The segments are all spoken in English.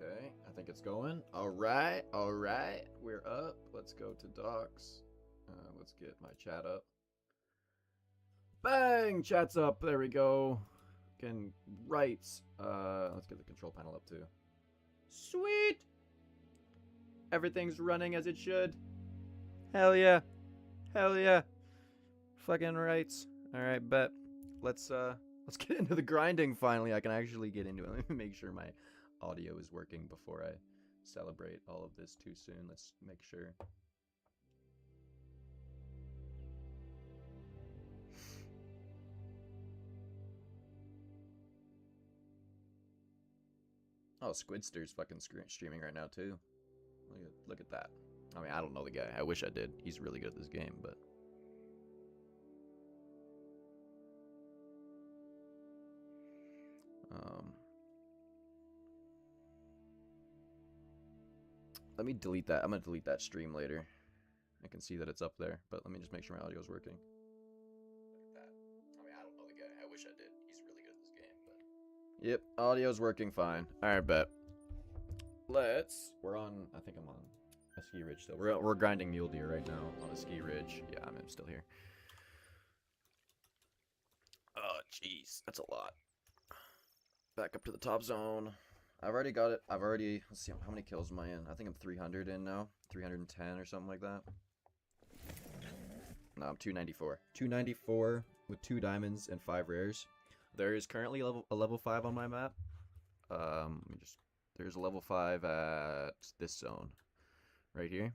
Okay, I think it's going. All right, we're up. Let's go to docs. Let's get my chat up. Bang! Chat's up. There we go. Can right. Let's get the control panel up too. Sweet. Everything's running as it should. Hell yeah. Hell yeah. Fucking rights. All right, bet. Let's get into the grinding finally. I can actually get into it. Let me make sure my audio is working before I celebrate all of this too soon. Let's make sure. Oh, Squidster's fucking streaming right now too. Look at that. I mean, I don't know the guy. I wish I did. He's really good at this game, but let me delete that. I'm gonna delete that stream later. I can see that it's up there, but let me just make sure my audio is working. Look at that. I mean, I don't know the guy. I wish I did. He's really good at this game, but yep, audio's working fine. All right, bet. We're on. I think I'm on a ski ridge still. We're grinding mule deer right now on a ski ridge. Yeah, I'm still here. Oh, jeez, that's a lot. Back up to the top zone. I've already got it. Let's see, how many kills am I in? I think I'm 300 in now. 310 or something like that. No, I'm 294. 294 with 2 diamonds and 5 rares. There is currently a level 5 on my map. There's a level 5 at this zone right here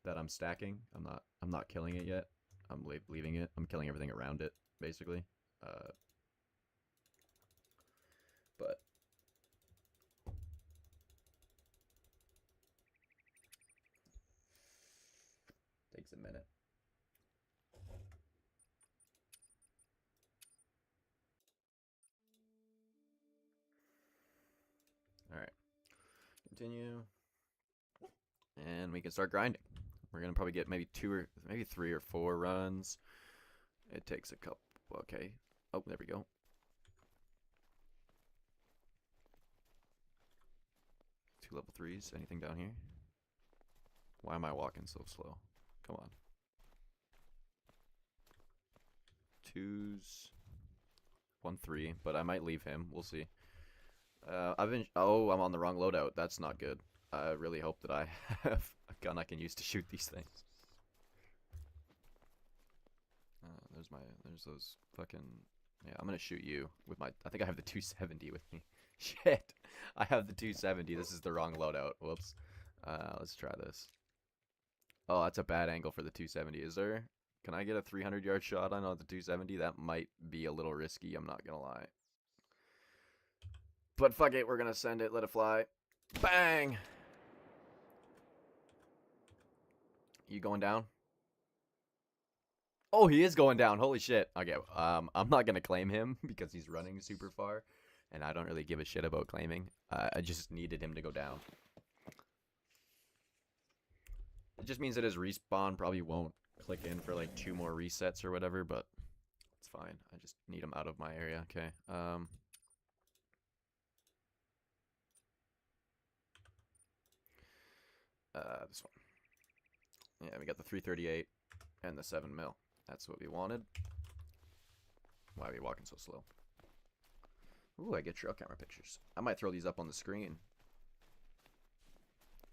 that I'm stacking. I'm not killing it yet. I'm leaving it. I'm killing everything around it, basically. But takes a minute. All right, continue, and we can start grinding. We're gonna probably get maybe 3 or 4 runs. It takes a couple. Okay. Oh, there we go. 2 level 3s. Anything down here? Why am I walking so slow? Come on. 2s. 1 3, but I might leave him. We'll see. I'm on the wrong loadout. That's not good. I really hope that I have a gun I can use to shoot these things. There's those fucking, yeah, I'm gonna shoot you with my, I think I have the 270 with me. Shit, I have the 270. This is the wrong loadout. Whoops. Let's try this. Oh, that's a bad angle for the 270. Can I get a 300-yard shot on the 270? That might be a little risky, I'm not gonna lie. But fuck it, we're gonna send it, let it fly. Bang! You going down? Oh, he is going down. Holy shit. Okay, I'm not gonna claim him because he's running super far, and I don't really give a shit about claiming. I just needed him to go down. It just means that his respawn probably won't click in for like 2 more resets or whatever, but it's fine. I just need him out of my area. Okay. This one. Yeah, we got the 338 and the 7 mil. That's what we wanted. Why are we walking so slow? Ooh, I get trail camera pictures. I might throw these up on the screen.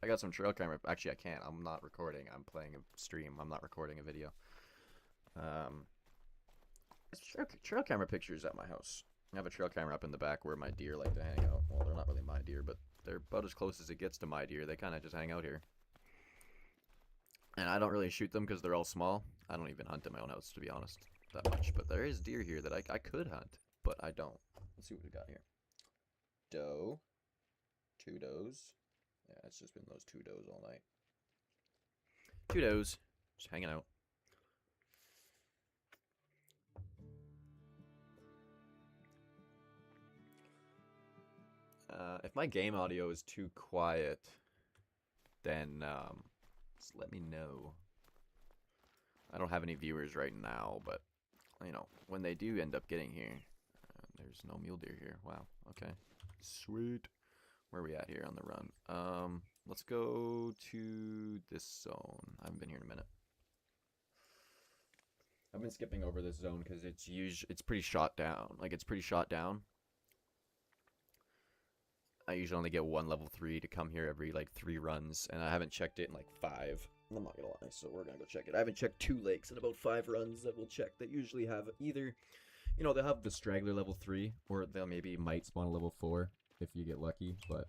I got some trail camera. Actually, I can't. I'm not recording. I'm playing a stream. I'm not recording a video. Trail camera pictures at my house. I have a trail camera up in the back where my deer like to hang out. Well, they're not really my deer, but they're about as close as it gets to my deer. They kind of just hang out here. And I don't really shoot them because they're all small. I don't even hunt in my own house, to be honest, that much. But there is deer here that I could hunt, but I don't. Let's see what we got here. Doe. 2 does. Yeah, it's just been those 2 does all night. 2 does. Just hanging out. If my game audio is too quiet, then just let me know. I don't have any viewers right now, but you know, when they do end up getting here, there's no mule deer here. Wow. Okay. Sweet. Where are we at here on the run? Let's go to this zone. I haven't been here in a minute. I've been skipping over this zone because it's pretty shot down. Like, it's pretty shot down. I usually only get one level 3 to come here every, like, 3 runs, and I haven't checked it in, like, 5. I'm not gonna lie, so we're gonna go check it. I haven't checked 2 lakes in about 5 runs that we'll check that usually have either, you know, they'll have the straggler level 3, or they'll might spawn a level 4 if you get lucky, but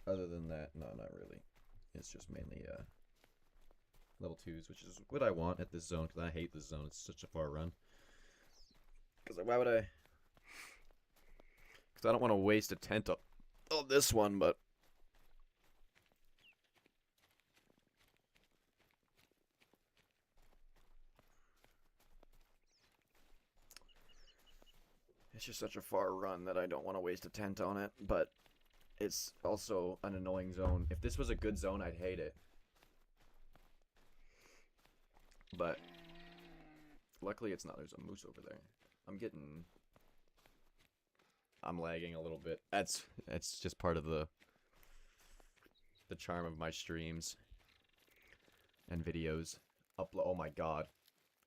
other than that, no, not really. It's just mainly, level 2s, which is what I want at this zone, because I hate this zone. It's such a far run. Because why would I? Because I don't want to waste a tent on this one, but it's just such a far run that I don't want to waste a tent on it. But it's also an annoying zone. If this was a good zone, I'd hate it. But luckily it's not. There's a moose over there. I'm lagging a little bit. It's just part of the charm of my streams and videos. Oh my god.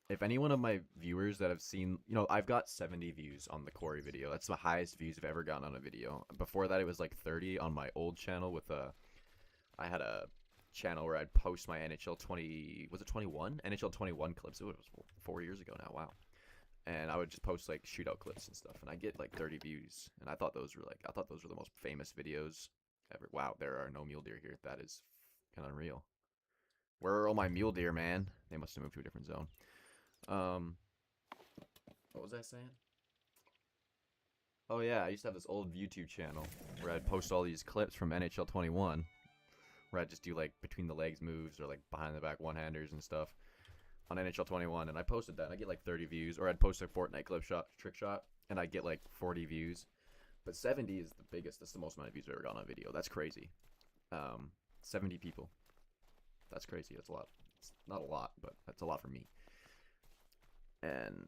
If any one of my viewers that have seen, you know, I've got 70 views on the Corey video. That's the highest views I've ever gotten on a video. Before that, it was like 30 on my old channel with I had a channel where I'd post my NHL 20, was it 21? NHL 21 clips. It was 4 years ago now, wow. And I would just post like shootout clips and stuff, and I get like 30 views. And I thought those were the most famous videos ever. Wow, there are no mule deer here. That is kind of unreal. Where are all my mule deer, man? They must have moved to a different zone. What was I saying? Oh yeah, I used to have this old YouTube channel where I'd post all these clips from NHL 21, where I'd just do like between the legs moves or like behind the back one-handers and stuff on NHL 21, and I posted that, and I get like 30 views. Or I'd post a Fortnite trick shot, and I get like 40 views. But 70 is the biggest. That's the most amount of views I've ever gotten on a video. That's crazy. 70 people. That's crazy. That's a lot. It's not a lot, but that's a lot for me. And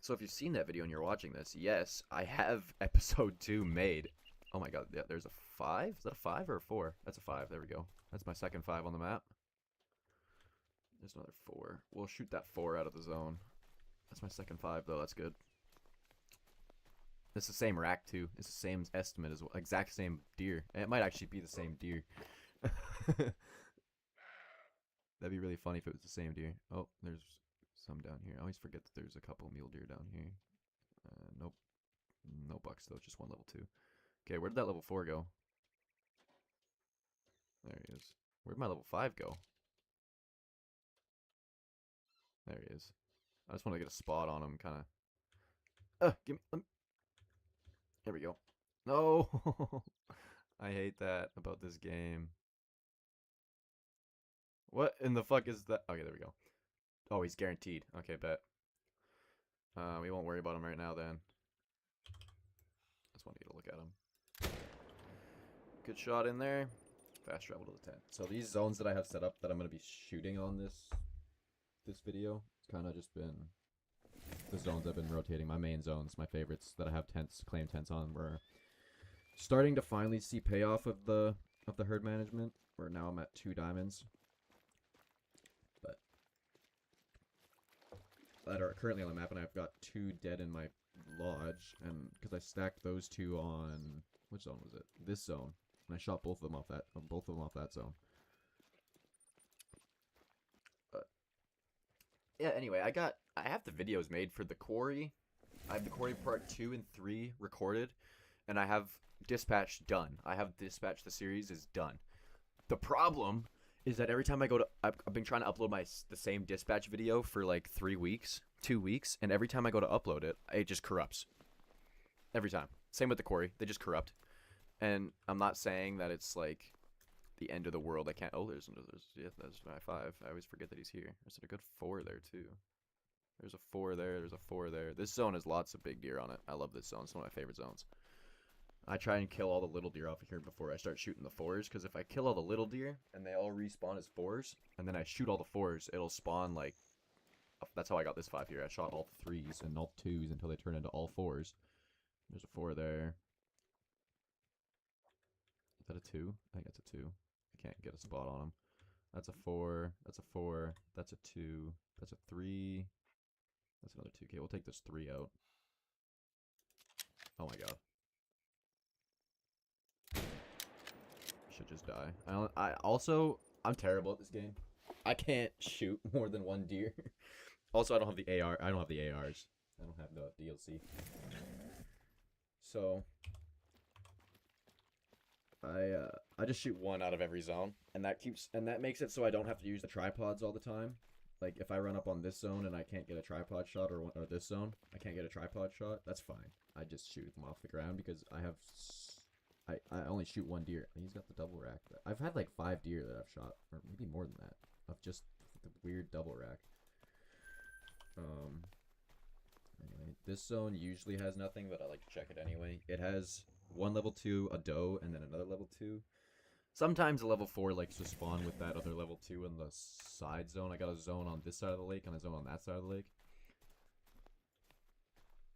so if you've seen that video and you're watching this, yes, I have episode 2 made. Oh my god, yeah, there's a 5? Is that a 5 or a 4? That's a 5. There we go. That's my second 5 on the map. There's another 4. We'll shoot that 4 out of the zone. That's my second 5, though. That's good. It's the same rack, too. It's the same estimate as well. Exact same deer. And it might actually be the same deer. That'd be really funny if it was the same deer. Oh, there's some down here. I always forget that there's a couple mule deer down here. Nope. No bucks, though. Just one level 2. Okay, where did that level 4 go? There he is. Where'd my level 5 go? There he is. I just want to get a spot on him, kind of. Give me. There we go. No! I hate that about this game. What in the fuck is that? Okay, there we go. Oh, he's guaranteed. Okay, bet. We won't worry about him right now, then. Just want to get a look at him. Good shot in there. Fast travel to the tent. So these zones that I have set up that I'm going to be shooting on this video, it's kind of just been the zones I've been rotating. My main zones, my favorites that I have claim tents on. We're starting to finally see payoff of the herd management. Where now I'm at 2 diamonds. But that are currently on the map, and I've got 2 dead in my lodge, and because I stacked those 2 on, which zone was it? This zone. And I shot both of them off that zone. But yeah, anyway, I have the videos made for the quarry. I have the quarry part 2 and 3 recorded, and I have dispatch done. I have dispatch the series is done. The problem is that every time I go to, I've been trying to upload the same dispatch video for like 2 weeks, and every time I go to upload it, it just corrupts. Every time. Same with the quarry, they just corrupt. And I'm not saying that it's like the end of the world. I can't. Oh, there's my 5. I always forget that he's here. There's a good 4 there too. There's a 4 there. There's a 4 there. This zone has lots of big deer on it. I love this zone. It's one of my favorite zones. I try and kill all the little deer off of here before I start shooting the 4s, because if I kill all the little deer and they all respawn as 4s, and then I shoot all the 4s, it'll spawn like. That's how I got this 5 here. I shot all the 3s and all the 2s until they turn into all 4s. There's a 4 there. Is that a 2? I think that's a 2. I can't get a spot on him. That's a 4. That's a 4. That's a 2. That's a 3. That's another 2. Okay, we'll take this 3 out. Oh my god. Should just die. I'm terrible at this game. I can't shoot more than one deer. Also, I don't have the AR. I don't have the ARs. I don't have the DLC. So I just shoot one out of every zone, and that makes it so I don't have to use the tripods all the time. Like if I run up on this zone and I can't get a tripod shot, or this zone I can't get a tripod shot, that's fine. I just shoot them off the ground because I only shoot one deer. He's got the double rack. I've had like 5 deer that I've shot, or maybe more than that, of just the weird double rack. Anyway, this zone usually has nothing, but I like to check it anyway. It has one level 2, a doe, and then another level 2. Sometimes a level 4 likes to spawn with that other level 2 in the side zone. I got a zone on this side of the lake and a zone on that side of the lake.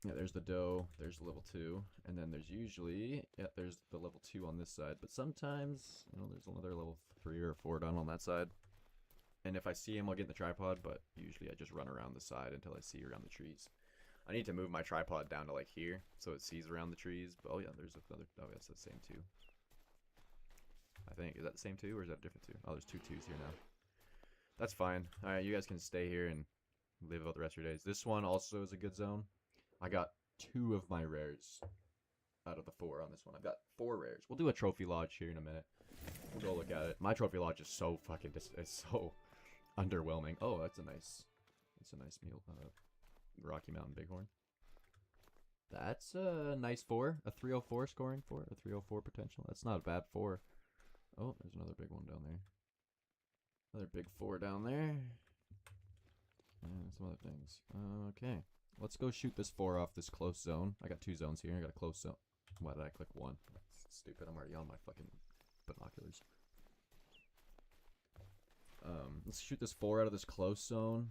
Yeah, there's the doe, there's the level 2, and then there's usually, yeah, there's the level 2 on this side. But sometimes, you know, there's another level 3 or 4 down on that side. And if I see him, I'll get in the tripod, but usually I just run around the side until I see around the trees. I need to move my tripod down to like here, so it sees around the trees. But oh yeah, there's another, oh yeah, it's the same 2. I think, is that the same 2 or is that a different 2? Oh, there's 2 2s here now. That's fine. Alright, you guys can stay here and live out the rest of your days. This one also is a good zone. I got 2 of my rares out of the 4 on this one. I've got 4 rares. We'll do a trophy lodge here in a minute. We'll go look at it. My trophy lodge is so fucking it's so underwhelming. Oh, that's a nice meal. Rocky Mountain Bighorn. That's a nice 4. A 304 scoring 4. A 304 potential. That's not a bad 4. Oh, there's another big one down there. Another big 4 down there. And some other things. Okay. Let's go shoot this 4 off this close zone. I got 2 zones here. I got a close zone. Why did I click 1? That's stupid. I'm already on my fucking binoculars. Let's shoot this 4 out of this close zone.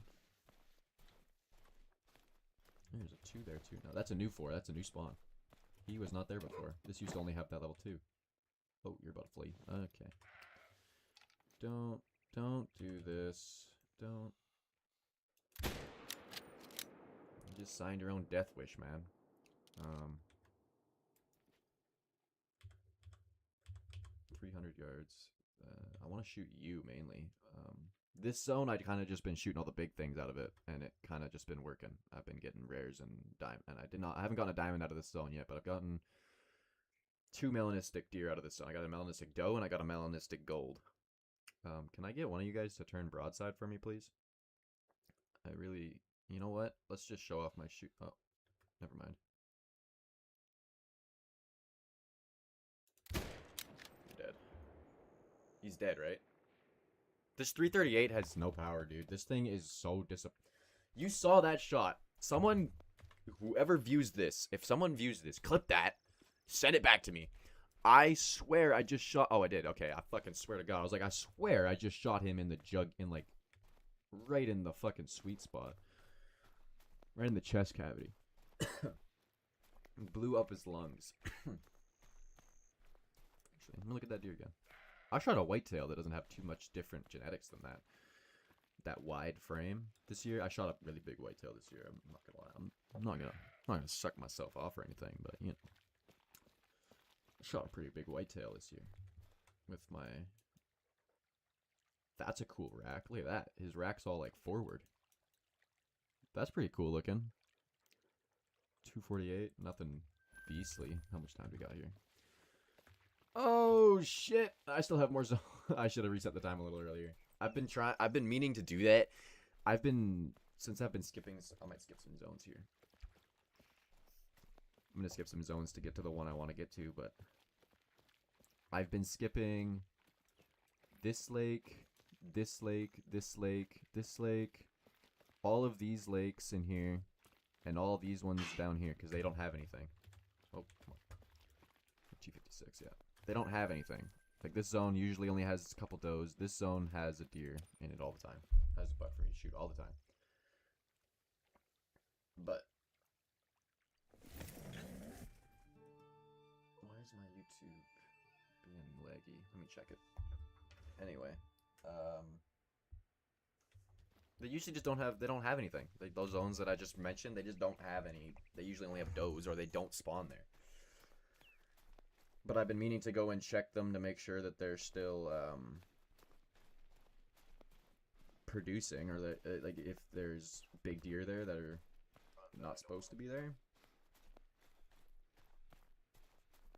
There's a 2 there too. No, that's a new 4. That's a new spawn. He was not there before. This used to only have that level 2. Oh, you're about to flee. Okay. Don't do this. Don't. You just signed your own death wish, man. 300 yards. I want to shoot you mainly. This zone, I'd kind of just been shooting all the big things out of it, and it kind of just been working. I've been getting rares and diamond, and I haven't gotten a diamond out of this zone yet, but I've gotten 2 melanistic deer out of this zone. I got a melanistic doe and I got a melanistic gold. Can I get one of you guys to turn broadside for me, please? I really, you know what? Let's just show off my shoot. Oh, never mind. You're dead. He's dead, right? This 338 has no power, dude. This thing is so You saw that shot. Someone, whoever views this, if someone views this, clip that, send it back to me. I swear I just shot. Oh, I did. Okay, I fucking swear to God. I was like, I swear I just shot him in the jug, like, right in the fucking sweet spot. Right in the chest cavity. Blew up his lungs. Actually, let me look at that deer again. I shot a whitetail that doesn't have too much different genetics than that. That wide frame this year. I shot a really big whitetail this year. I'm not gonna lie. I'm not gonna suck myself off or anything, but you know, I shot a pretty big whitetail this year with my. That's a cool rack. Look at that. His rack's all like forward. That's pretty cool looking. 248. Nothing beastly. How much time do we got here? Oh shit! I still have more zone. I should have reset the time a little earlier. I've been meaning to do that. Since I've been skipping. I might skip some zones here. I'm gonna skip some zones to get to the one I want to get to, but I've been skipping this lake, this lake, this lake, this lake, all of these lakes in here, and all these ones down here because they don't have anything. Oh, come on. G56, yeah. They don't have anything. Like, this zone usually only has a couple does. This zone has a deer in it all the time. Has a buck for me to shoot all the time. But YouTube being laggy. Let me check it. Anyway, they usually just don't have anything. Like those zones that I just mentioned, they just don't have any. They usually only have does, or they don't spawn there. But I've been meaning to go and check them to make sure that they're still producing, or that like if there's big deer there that are not supposed to be there.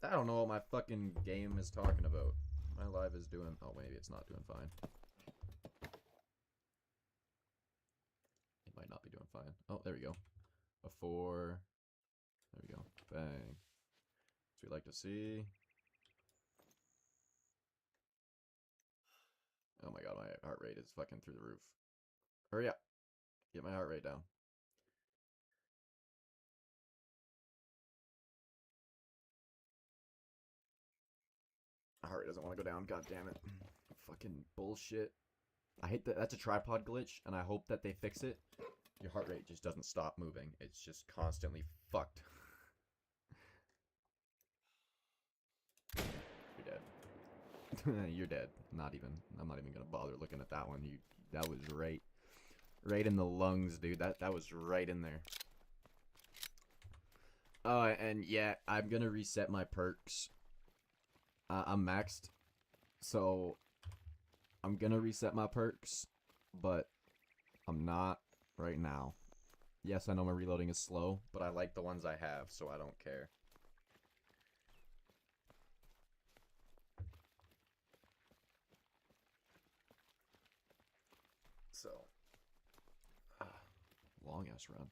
I don't know what my fucking game is talking about. My live is doing... Oh, maybe it's not doing fine. It might not be doing fine. Oh, there we go. A 4. There we go. Bang. That's what we like to see. Oh my god, my heart rate is fucking through the roof. Hurry up. Get my heart rate down. My heart rate doesn't want to go down. God damn it. Fucking bullshit. I hate that. That's a tripod glitch, and I hope that they fix it. Your heart rate just doesn't stop moving. It's just constantly fucked. You're dead. You're dead. I'm not even gonna bother looking at that one. That was right in the lungs, dude. That was right in there. And yeah, I'm gonna reset my perks. I'm maxed, so I'm gonna reset my perks, but I'm not right now. Yes, I know my reloading is slow, but I like the ones I have, so I don't care. So, long ass run.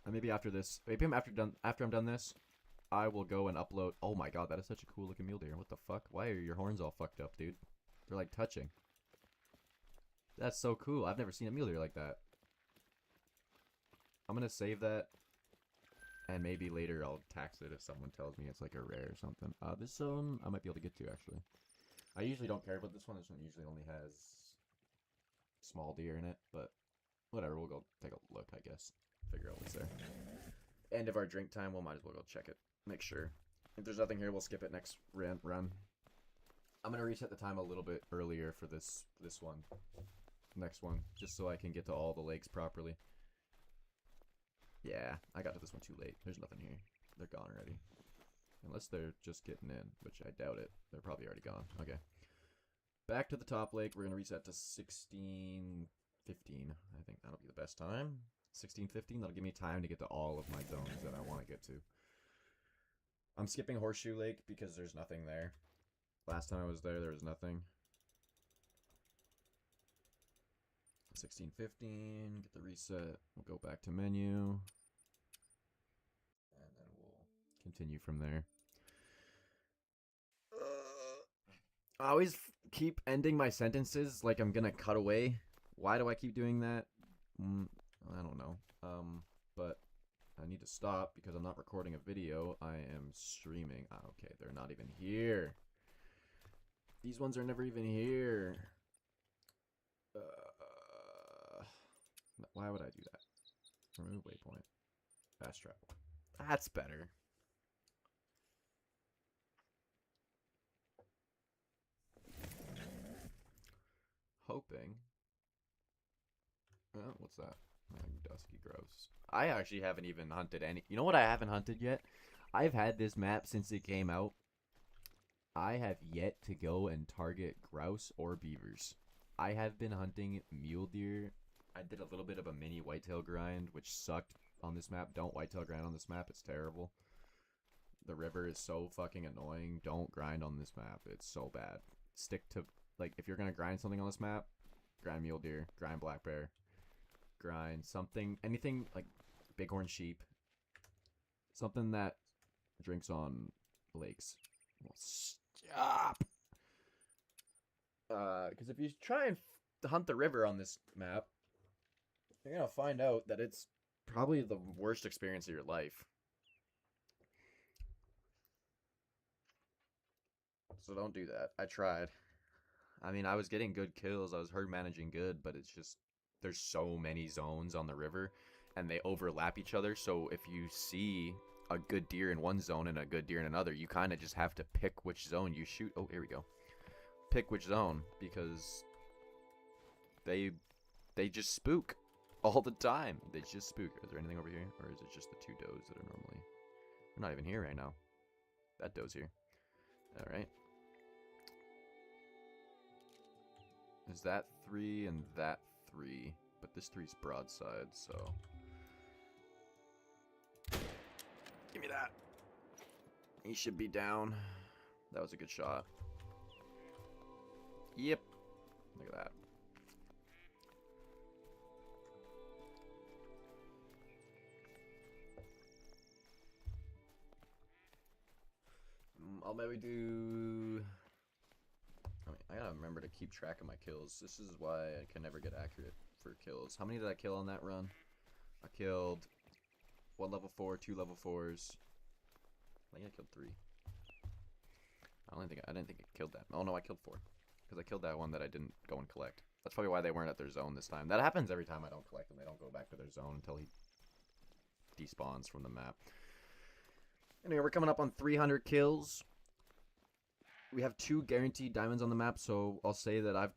And maybe after this, maybe after I'm done this, I will go and upload. Oh my god, that is such a cool looking mule deer. What the fuck? Why are your horns all fucked up, dude? They're like touching. That's so cool. I've never seen a mule deer like that. I'm gonna save that, and maybe later I'll tax it if someone tells me it's like a rare or something. This zone I might be able to get to actually. I usually don't care about this one. This one usually only has small deer in it, but whatever. We'll go take a look, I guess. Figure out what's there. End of our drink time. We'll might as well go check it. Make sure. If there's nothing here, we'll skip it next run. I'm gonna reset the time a little bit earlier for this one. Next one, just so I can get to all the lakes properly. Yeah, I got to this one too late. There's nothing here. They're gone already. Unless they're just getting in, which I doubt it. They're probably already gone. Okay. Back to the top lake. We're gonna reset to 16:15. I think that'll be the best time. 16:15. That'll give me time to get to all of my zones that I want to get to. I'm skipping Horseshoe Lake because there's nothing there. Last time I was there was nothing. 16:15. Get the reset. We'll go back to menu. And then we'll continue from there. I always keep ending my sentences like I'm gonna cut away. Why do I keep doing that? I don't know. But I need to stop because I'm not recording a video. I am streaming. Okay, they're not even here. These ones are never even here. Why would I do that? Remove waypoint. Fast travel. That's better. Hoping. Oh, what's that? Dusky gross. I actually haven't even hunted any. You know what I haven't hunted yet? I've had this map since it came out. I have yet to go and target grouse or beavers. I have been hunting mule deer. I did a little bit of a mini whitetail grind, which sucked on this map. Don't whitetail grind on this map. It's terrible. The river is so fucking annoying. Don't grind on this map. It's so bad. Stick to, like, if you're going to grind something on this map, grind mule deer, grind black bear, grind something, anything like bighorn sheep, something that drinks on lakes. Well, stop! Because if you try and hunt the river on this map, you're going to find out that it's probably the worst experience of your life. So don't do that. I tried. I mean, I was getting good kills. I was herd managing good, but it's just there's so many zones on the river, and they overlap each other. So if you see a good deer in one zone and a good deer in another, you kind of just have to pick which zone you shoot. Oh, here we go. Pick which zone because they just spook all the time. They just spook. Is there anything over here, or is it just the two does that are normally? They're not even here right now. That doe's here. All right. Is that 3 and that 3? But this 3's broadside, so... Give me that. He should be down. That was a good shot. Yep. Look at that. I'll maybe do... I gotta remember to keep track of my kills. This is why I can never get accurate for kills. How many did I kill on that run? I killed 1 level 4, 2 level 4s. I think I killed 3. I didn't think I killed that. Oh no, I killed 4. Because I killed that one that I didn't go and collect. That's probably why they weren't at their zone this time. That happens every time I don't collect them. They don't go back to their zone until he despawns from the map. Anyway, we're coming up on 300 kills. We have 2 guaranteed diamonds on the map, so I'll say that I've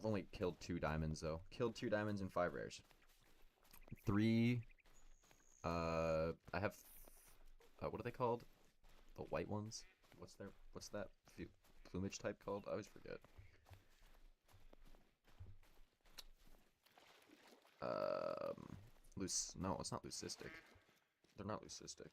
only killed 2 diamonds though. Killed 2 diamonds and 5 rares. 3. I have. What are they called? The white ones. What's that plumage type called? I always forget. No, it's not leucistic. They're not leucistic.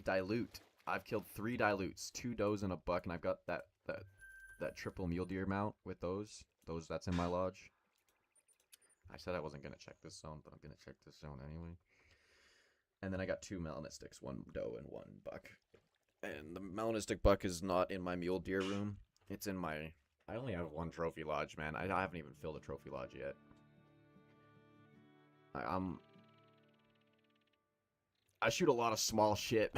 Dilute. I've killed 3 dilutes, 2 does and a buck, and I've got that triple mule deer mount with those. That's in my lodge. I said I wasn't gonna check this zone, but I'm gonna check this zone anyway. And then I got 2 melanistics, 1 doe and 1 buck. And the melanistic buck is not in my mule deer room. It's in my... I only have 1 trophy lodge, man. I haven't even filled a trophy lodge yet. I shoot a lot of small shit.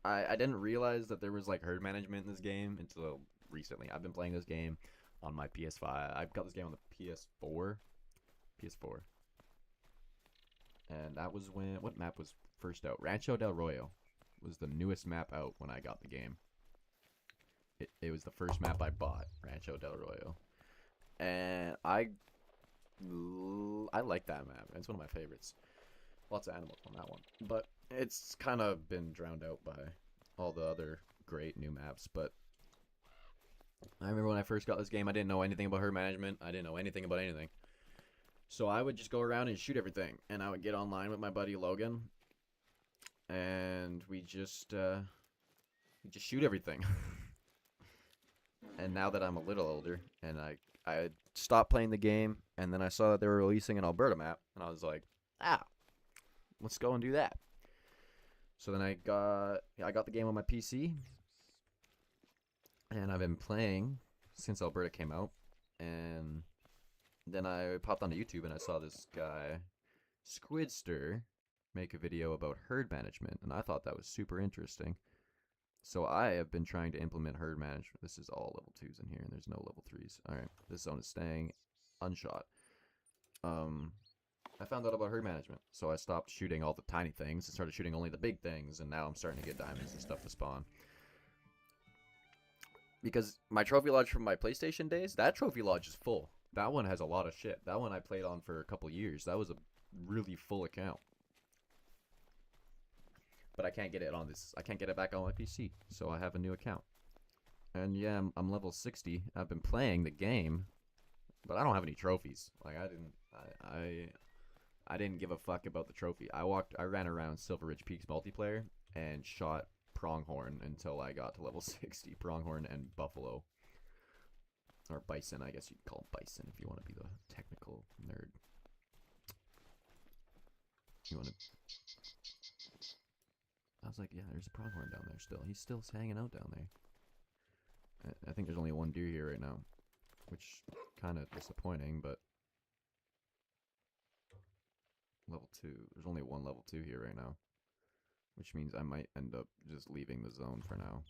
I didn't realize that there was like herd management in this game until recently. I've been playing this game on my PS5. I've got this game on the PS4. And that was when... What map was first out? Rancho del Royo was the newest map out when I got the game. It was the first map I bought, Rancho del Royo. And I like that map. It's one of my favorites. Lots of animals on that one. But it's kind of been drowned out by all the other great new maps. But I remember when I first got this game, I didn't know anything about herd management. I didn't know anything about anything. So I would just go around and shoot everything. And I would get online with my buddy Logan. And we just shoot everything. And now that I'm a little older, and I stopped playing the game, and then I saw that they were releasing an Alberta map, and I was like, let's go and do that. So then I got the game on my PC, and I've been playing since Alberta came out, and then I popped onto YouTube and I saw this guy, Squidster, make a video about herd management, and I thought that was super interesting. So I have been trying to implement herd management. This is all level 2s in here, and there's no level 3s. Alright, this zone is staying unshot. I found out about herd management, so I stopped shooting all the tiny things and started shooting only the big things, and now I'm starting to get diamonds and stuff to spawn. Because my trophy lodge from my PlayStation days, that trophy lodge is full. That one has a lot of shit. That one I played on for a couple years. That was a really full account. But I can't get it on this. I can't get it back on my PC, so I have a new account. And yeah, I'm level 60. I've been playing the game, but I don't have any trophies. Like I didn't give a fuck about the trophy. I ran around Silver Ridge Peaks multiplayer and shot pronghorn until I got to level 60. Pronghorn and buffalo, or bison. I guess you'd call him bison if you want to be the technical nerd. You want to? I was like, yeah, there's a pronghorn down there still. He's still hanging out down there. I think there's only 1 deer here right now, which kind of disappointing, but level 2. There's only 1 level 2 here right now. which means I might end up just leaving the zone for now.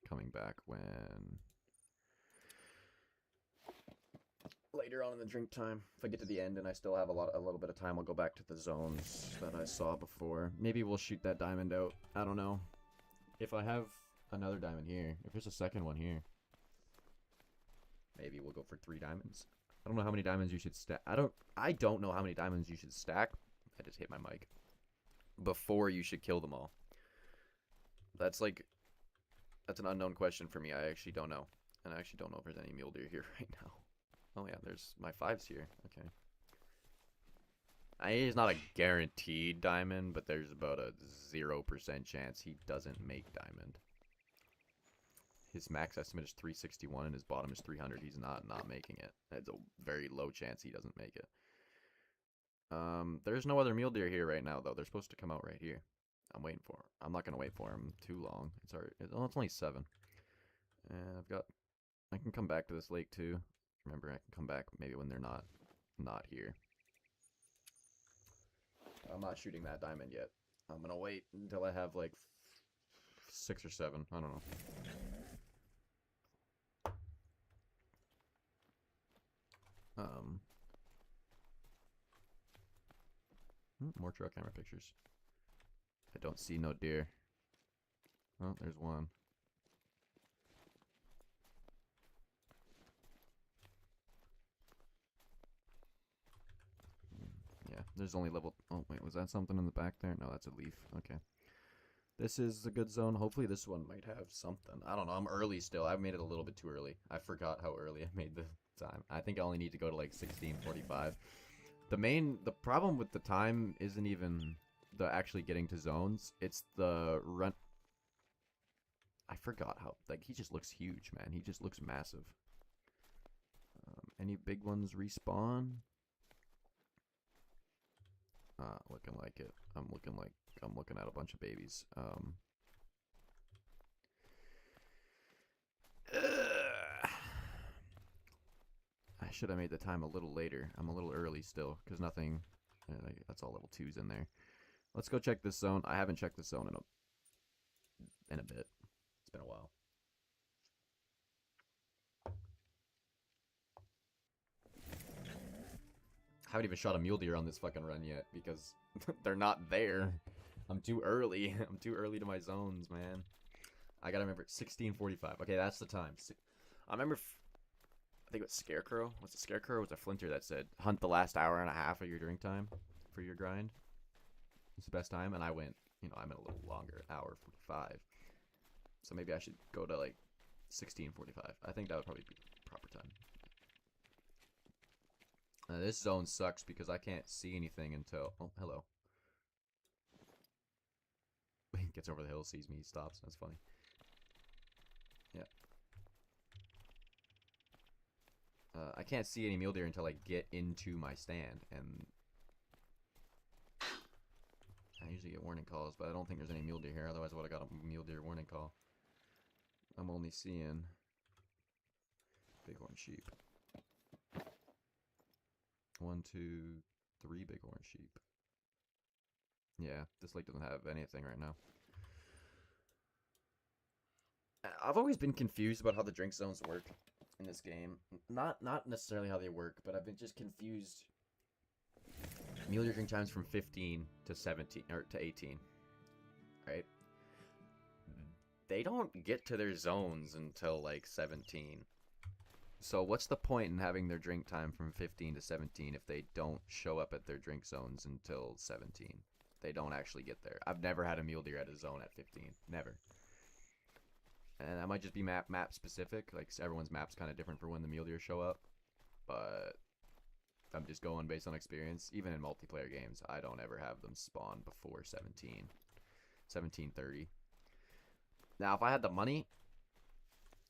Coming back when later on in the drink time. If I get to the end and I still have a little bit of time, I'll go back to the zones that I saw before. Maybe we'll shoot that diamond out. I don't know. If I have another diamond here, if there's a second one here, maybe we'll go for 3 diamonds. I don't know how many diamonds you should stack. I don't know how many diamonds you should stack. I just hit my mic. Before you should kill them all. That's an unknown question for me. I actually don't know. And I actually don't know if there's any mule deer here right now. Oh yeah, there's my 5's here. Okay. It's not a guaranteed diamond, but there's about a 0% chance he doesn't make diamond. His max estimate is 361 and his bottom is 300. He's not making it. It's a very low chance he doesn't make it. There's no other mule deer here right now, though. They're supposed to come out right here. I'm waiting for him. I'm not going to wait for him too long. It's only 7. And I can come back to this lake, too. Remember, I can come back maybe when they're not here. I'm not shooting that diamond yet. I'm going to wait until I have, like, 6 or 7. I don't know. More trail camera pictures. I don't see no deer. Oh, there's one. Yeah, there's only level... Oh, wait, was that something in the back there? No, that's a leaf. Okay. This is a good zone. Hopefully this one might have something. I don't know. I'm early still. I made it a little bit too early. I forgot how early I made the time. I think I only need to go to like 16:45. The problem with the time isn't even the actually getting to zones. It's the run. I forgot how, like, he just looks huge, man. He just looks massive. Any big ones respawn? Looking like it. I'm looking at a bunch of babies. I should have made the time a little later. I'm a little early still, because nothing... that's all level 2s in there. Let's go check this zone. I haven't checked this zone in a bit. It's been a while. I haven't even shot a mule deer on this fucking run yet, because they're not there. I'm too early. I'm too early to my zones, man. I gotta remember, 16:45. Okay, that's the time. I remember... I think it was Scarecrow. Was it Scarecrow? Or was it Flinter that said, hunt the last hour and a half of your drink time for your grind? It's the best time. And I went, I'm in a little longer, hour 45. So maybe I should go to like 16:45. I think that would probably be the proper time. This zone sucks because I can't see anything until... Oh, hello. He gets over the hill, sees me, he stops. That's funny. Yeah. I can't see any mule deer until I get into my stand, and I usually get warning calls, but I don't think there's any mule deer here, otherwise I would have got a mule deer warning call. I'm only seeing bighorn sheep. 1, 2, 3 bighorn sheep. Yeah, this lake doesn't have anything right now. I've always been confused about how the drink zones work in this game. Not necessarily how they work, but I've been just confused. Mule deer drink times from 15 to 17 or to 18, right? They don't get to their zones until like 17. So what's the point in having their drink time from 15 to 17 if they don't show up at their drink zones until 17? They don't actually get there. I've never had a mule deer at a zone at 15. Never. And that might just be map specific. Like, everyone's map's kind of different for when the mule deer show up. But I'm just going based on experience. Even in multiplayer games, I don't ever have them spawn before 17. 17:30. Now, if I had the money,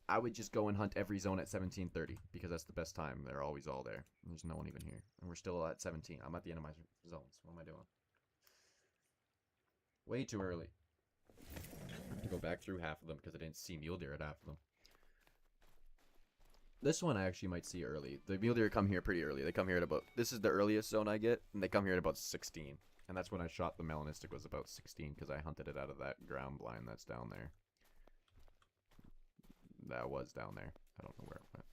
I would just go and hunt every zone at 17:30. Because that's the best time. They're always all there. There's no one even here. And we're still at 17. I'm at the end of my zones. What am I doing? Way too early. I have to go back through half of them because I didn't see mule deer at half of them. This one I actually might see early. The mule deer come here pretty early. They come here at about... This is the earliest zone I get, and they come here at about 16. And that's when I shot the melanistic was about 16 because I hunted it out of that ground blind that's down there. That was down there. I don't know where it went.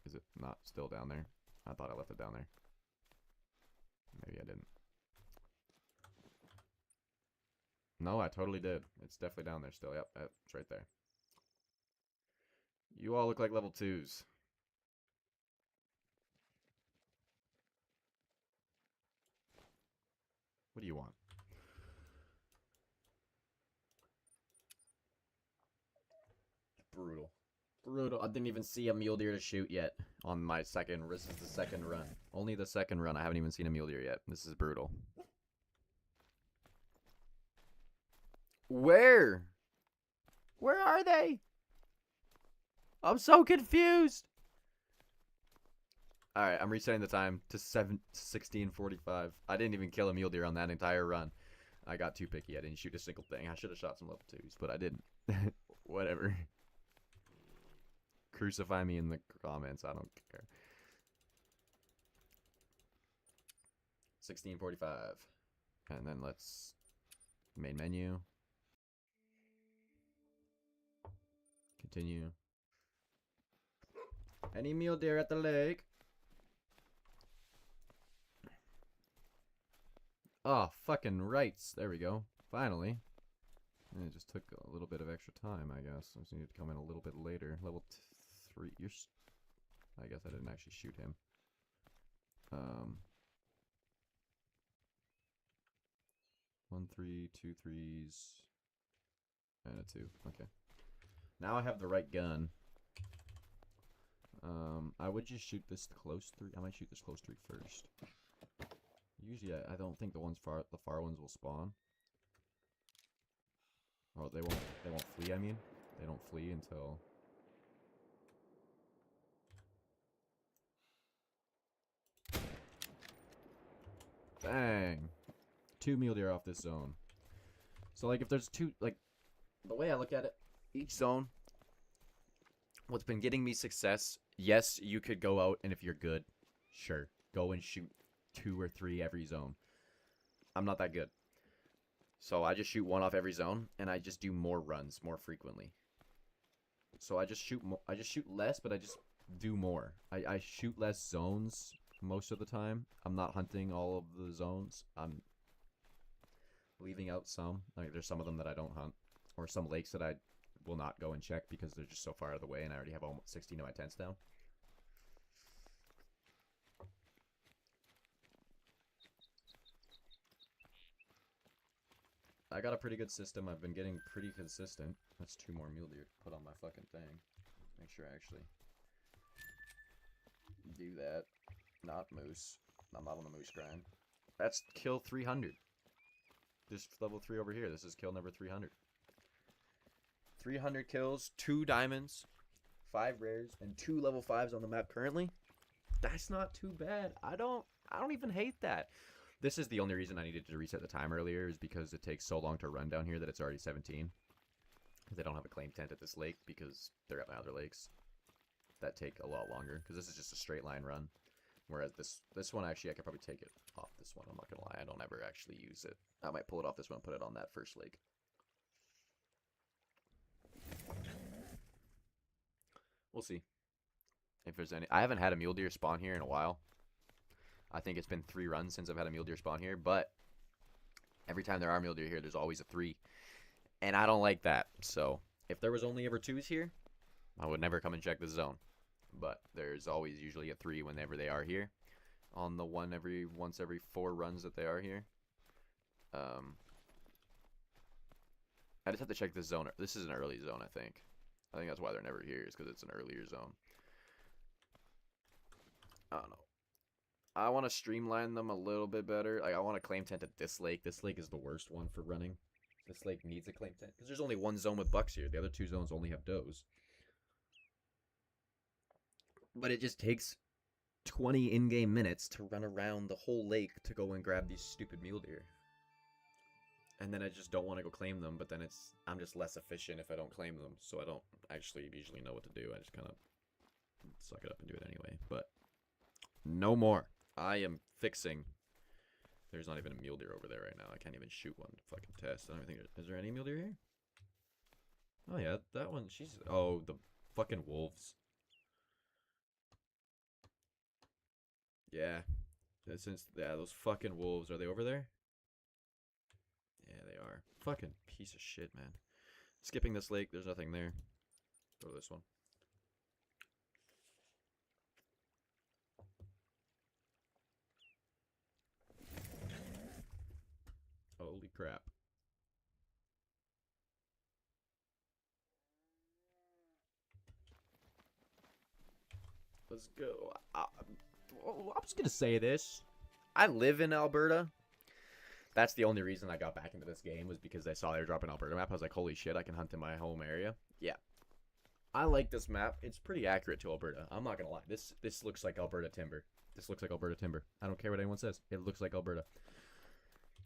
Is it not still down there? I thought I left it down there. Maybe I didn't. No, I totally did. It's definitely down there still. Yep, it's right there. You all look like level 2s. What do you want? Brutal. Brutal. I didn't even see a mule deer to shoot yet on my second. This is the second run. Only the second run. I haven't even seen a mule deer yet. This is brutal. Where? Where are they? I'm so confused. Alright, I'm resetting the time to 16:45. I didn't even kill a mule deer on that entire run. I got too picky. I didn't shoot a single thing. I should have shot some level 2s, but I didn't. Whatever. Crucify me in the comments. I don't care. 16:45. And then let's... Main menu. Continue. Any mule deer at the lake? Oh, fucking rights. There we go. Finally. And it just took a little bit of extra time, I guess. I just needed to come in a little bit later. Level 3. I guess I didn't actually shoot him. 1 3, 2 3s, and a 2. Okay. Now I have the right gun. I would just shoot this close 3. I might shoot this close 3 first. Usually, I don't think the far ones will spawn. Oh, they won't flee. I mean, they don't flee until. Bang! 2 mule deer off this zone. So like, if there's 2, like, the way I look at it, each zone. What's been getting me success? Yes, you could go out and if you're good, sure, go and shoot 2 or 3 every zone. I'm not that good. So I just shoot 1 off every zone, and I just do more runs more frequently. So I just shoot less, but I just do more. I shoot less zones most of the time. I'm not hunting all of the zones. I'm leaving out some. Like, there's some of them that I don't hunt, or some lakes that I will not go and check because they're just so far out of the way, and I already have almost 16 of my tents down. I got a pretty good system. I've been getting pretty consistent. That's 2 more mule deer to put on my fucking thing. Make sure I actually do that. Not moose. I'm not on the moose grind. That's kill 300. This level 3 over here. This is kill number 300. 300 kills, 2 diamonds, 5 rares, and 2 level 5s on the map currently. That's not too bad. I don't even hate that. This is the only reason I needed to reset the time earlier, is because it takes so long to run down here that it's already 17. Because they don't have a claim tent at this lake because they're at my other lakes that take a lot longer. Because this is just a straight line run. Whereas this one, actually, I could probably take it off this one. I'm not going to lie. I don't ever actually use it. I might pull it off this one and put it on that first lake. We'll see. If there's any... I haven't had a mule deer spawn here in a while. I think it's been 3 runs since I've had a mule deer spawn here, but every time there are mule deer here, there's always a 3. And I don't like that. So if there was only ever 2s here, I would never come and check this zone. But there's always usually a 3 whenever they are here. On the once every 4 runs that they are here. I just have to check this zone. This is an early zone, I think. I think that's why they're never here, is because it's an earlier zone. I don't know. I want to streamline them a little bit better. Like, I want to claim tent at this lake. This lake is the worst one for running. This lake needs a claim tent. Because there's only 1 zone with bucks here. The other 2 zones only have does. But it just takes 20 in-game minutes to run around the whole lake to go and grab these stupid mule deer. And then I just don't want to go claim them, but then I'm just less efficient if I don't claim them. So I don't actually usually know what to do. I just kind of suck it up and do it anyway. But no more. I am fixing There's not even a mule deer over there right now. I can't even shoot one to fucking test. I don't think is there any mule deer here? Oh yeah, that one. She's the fucking wolves. Yeah, those fucking wolves. Are they over there? Yeah, they are. Fucking piece of shit, man. Skipping this lake. There's nothing there. Go to this one. Holy crap. Let's go. I'm just gonna say this. I live in Alberta. That's the only reason I got back into this game was because I saw airdrop in Alberta map. I was like, holy shit, I can hunt in my home area. Yeah. I like this map. It's pretty accurate to Alberta. I'm not gonna lie. This looks like Alberta timber. This looks like Alberta timber. I don't care what anyone says. It looks like Alberta.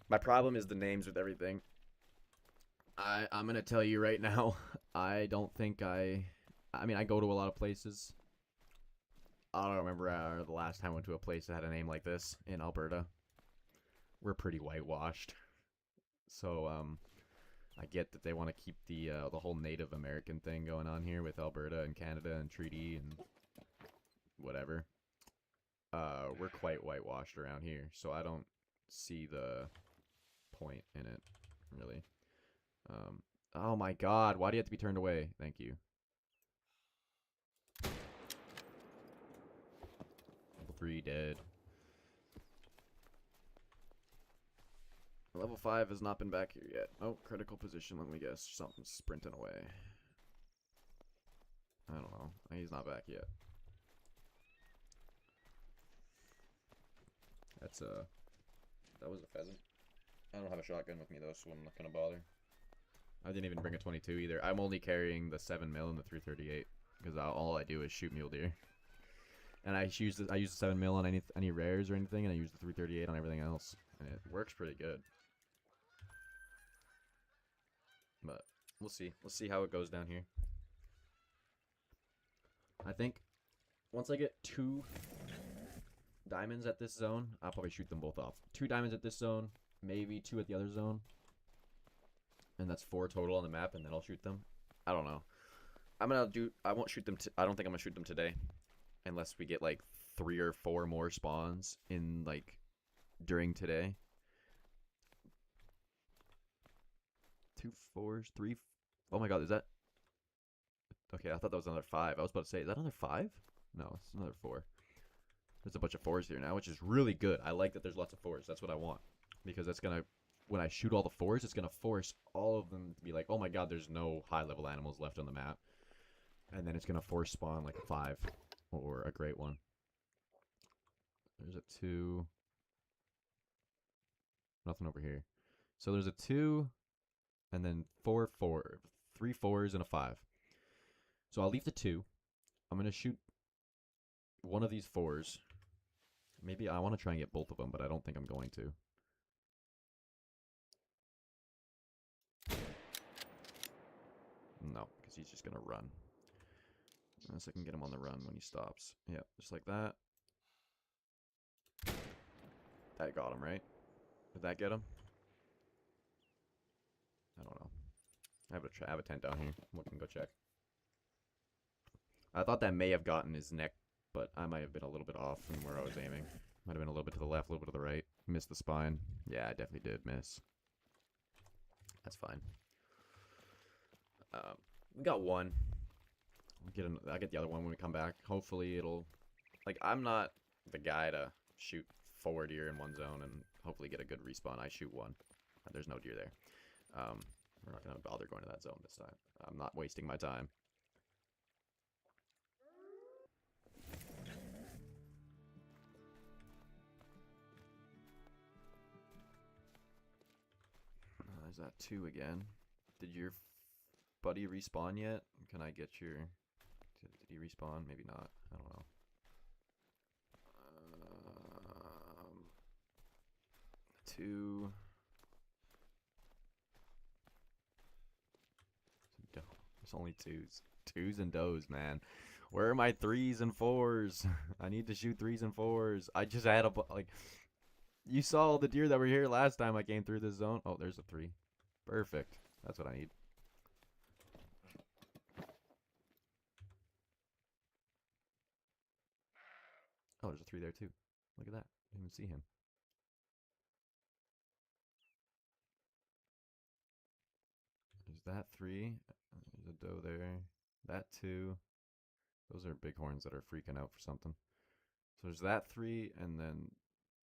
My problem is the names with everything. I'm gonna tell you right now. I don't think I mean, I go to a lot of places. I don't remember the last time I went to a place that had a name like this in Alberta. We're pretty whitewashed. So, I get that they want to keep the whole Native American thing going on here with Alberta and Canada and treaty and whatever. We're quite whitewashed around here, so I don't see the point in it, really. Oh my god, why do you have to be turned away? Thank you. Level 3 dead. Level 5 has not been back here yet. Oh, critical position, let me guess. Something's sprinting away. I don't know. He's not back yet. That's that was a pheasant. I don't have a shotgun with me though, so I'm not gonna bother. I didn't even bring a 22 either. I'm only carrying the 7mm and the 338 because all I do is shoot mule deer. And I use the 7mm on any rares or anything, and I use the 338 on everything else, and it works pretty good. But we'll see. We'll see how it goes down here. I think once I get 2 diamonds at this zone, I'll probably shoot them both off. 2 diamonds at this zone, maybe 2 at the other zone. And that's 4 total on the map, and then I'll shoot them. I don't know. I won't shoot them. I don't think I'm gonna shoot them today, unless we get like 3 or 4 more spawns in like during today. 2 4s, 3. Oh my god, is that? Okay, I thought that was another 5. I was about to say, is that another 5? No, it's another 4. There's a bunch of 4s here now, which is really good. I like that there's lots of 4s. That's what I want, because that's gonna. When I shoot all the 4s, it's going to force all of them to be like, oh my god, there's no high-level animals left on the map. And then it's going to force spawn like a 5 or a great one. There's a 2. Nothing over here. So there's a 2 and then 4, 4. 3 4s and a 5. So I'll leave the 2. I'm going to shoot one of these 4s. Maybe I want to try and get both of them, but I don't think I'm going to. No, because he's just going to run. Unless I can get him on the run when he stops. Yeah, just like that. That got him, right? Did that get him? I don't know. I have a tent down here. We can go check. I thought that may have gotten his neck, but I might have been a little bit off from where I was aiming. Might have been a little bit to the left, a little bit to the right. Missed the spine. Yeah, I definitely did miss. That's fine. We got one. I'll get the other one when we come back. Hopefully it'll... Like, I'm not the guy to shoot 4 deer in one zone and hopefully get a good respawn. I shoot 1. There's no deer there. We're not going to bother going to that zone this time. I'm not wasting my time. There's that 2 again. Did your buddy respawn yet? Can I get your... Did he respawn? Maybe not. I don't know. 2. There's only 2s. 2s and does, man. Where are my 3s and 4s? I need to shoot 3s and 4s. I just had like... You saw all the deer that were here last time I came through this zone. Oh, there's a 3. Perfect. That's what I need. Oh, there's a 3 there too. Look at that. Didn't even see him. There's that 3. There's a doe there. That 2. Those are bighorns that are freaking out for something. So there's that 3, and then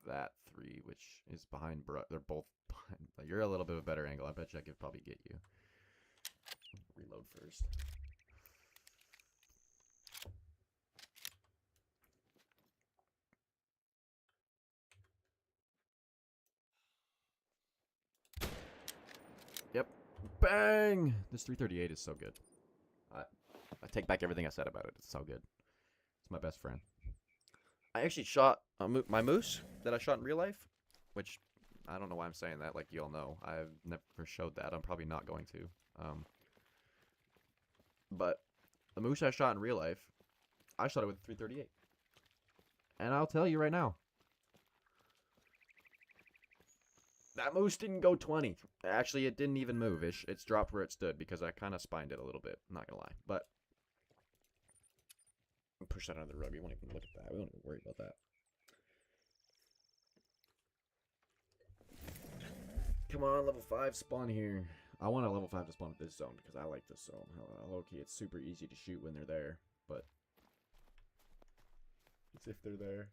that 3, which is behind. They're both behind. Like, you're a little bit of a better angle. I bet you I could probably get you. Reload first. Yep. Bang! This 338 is so good. I take back everything I said about it. It's so good. It's my best friend. I actually shot my moose that I shot in real life, which I don't know why I'm saying that. Like, you all know, I've never showed that. I'm probably not going to. But the moose I shot in real life, I shot it with a 338. And I'll tell you right now, that moose didn't go 20. Actually, it didn't even move. It's dropped where it stood because I kind of spined it a little bit. I'm not going to lie. But push that under the rug. We won't even look at that. We won't even worry about that. Come on, level 5 spawn here. I want a level 5 to spawn at this zone because I like this zone. Low-key, it's super easy to shoot when they're there, but it's if they're there.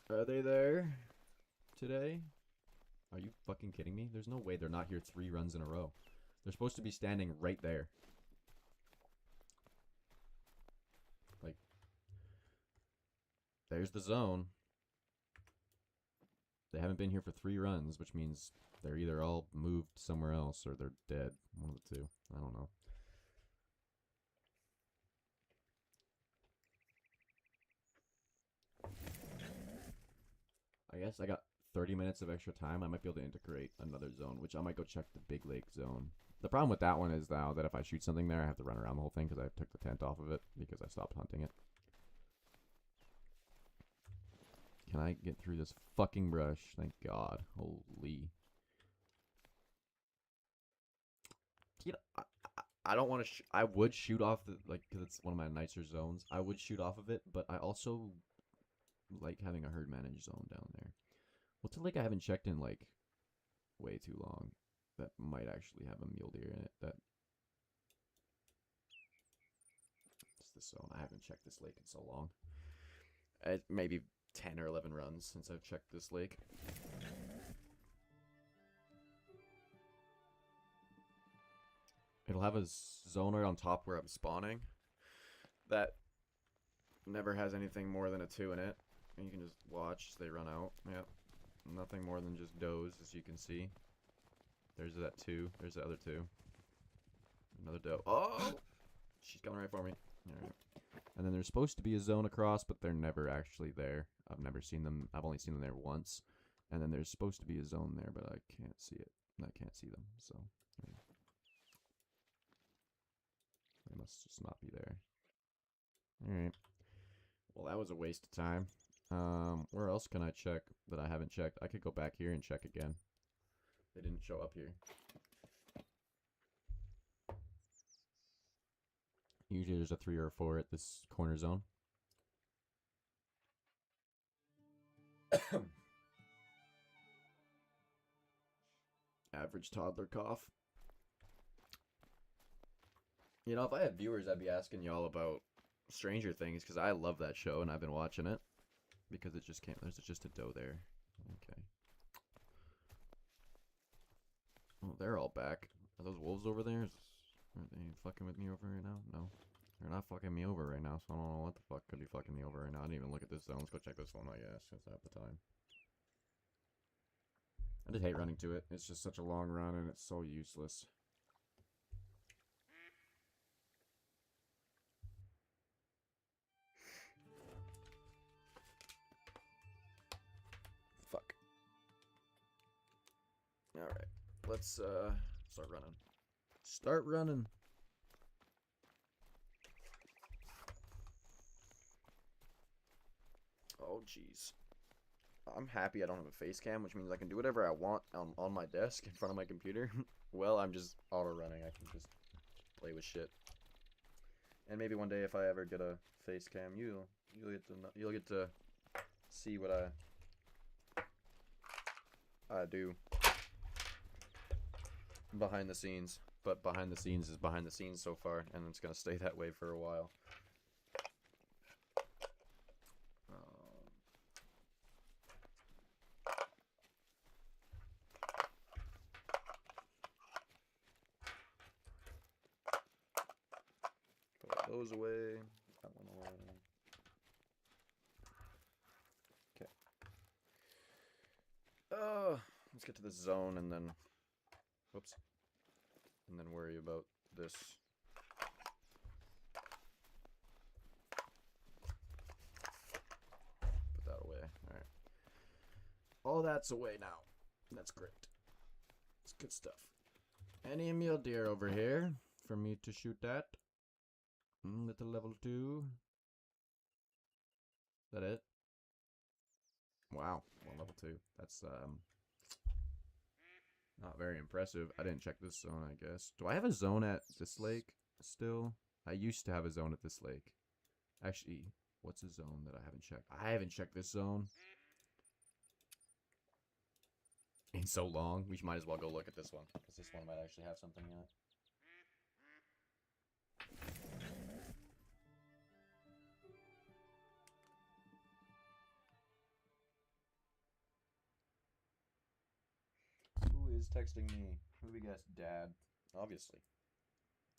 Are they there today? Are you fucking kidding me? There's no way they're not here 3 runs in a row. They're supposed to be standing right there. Like, there's the zone. They haven't been here for 3 runs, which means they're either all moved somewhere else or they're dead. One of the 2. I don't know. I guess I got 30 minutes of extra time. I might be able to integrate another zone, which I might go check the Big Lake zone. The problem with that one is now that if I shoot something there, I have to run around the whole thing because I took the tent off of it because I stopped hunting it. Can I get through this fucking brush? Thank God. Holy. You know, I don't want to. I would shoot off the because it's one of my nicer zones. I would shoot off of it, but I also like having a herd managed zone down there. What's a lake I haven't checked in like way too long that might actually have a mule deer in it? That it's this zone. I haven't checked this lake in so long. Maybe 10 or 11 runs since I've checked this lake. It'll have a zone right on top where I'm spawning that never has anything more than a 2 in it. And you can just watch as they run out. Yep. Nothing more than just does, as you can see. There's that 2. There's the other 2. Another doe. Oh! She's coming right for me. Alright. And then there's supposed to be a zone across, but they're never actually there. I've never seen them. I've only seen them there once. And then there's supposed to be a zone there, but I can't see it. I can't see them, so... Yeah. They must just not be there. Alright. Well, that was a waste of time. Where else can I check that I haven't checked? I could go back here and check again. They didn't show up here. Usually there's a 3 or a 4 at this corner zone. Average toddler cough. You know, if I had viewers, I'd be asking y'all about Stranger Things, because I love that show, and I've been watching it. Because it just came, there's just a doe there. Okay. Oh, they're all back. Are those wolves over there? Are they fucking with me over right now? No. They're not fucking me over right now, so I don't know what the fuck could be fucking me over right now. I didn't even look at this zone. Let's go check this one, I guess, since I have the time. I just hate running to it. It's just such a long run, and it's so useless. Fuck. Alright. Let's Start running. Start running. Oh, jeez. I'm happy I don't have a face cam, which means I can do whatever I want on my desk in front of my computer. Well, I'm just auto-running. I can just play with shit. And maybe one day if I ever get a face cam, you'll get to see what I do behind the scenes. But behind the scenes is behind the scenes so far, and it's gonna stay that way for a while. Put those away. That one away. Okay. Let's get to this zone and then, whoops, and then worry about this. Put that away. All right. All that's away now. That's great. It's good stuff. Any mule deer over here for me to shoot at? Little level 2. Is that it? Wow, one level 2. That's not very impressive. I didn't check this zone, I guess. Do I have a zone at this lake still? I used to have a zone at this lake. Actually, what's a zone that I haven't checked? I haven't checked this zone in so long. We might as well go look at this one, because this one might actually have something in it. Who is texting me? Who we guess? Dad. Obviously.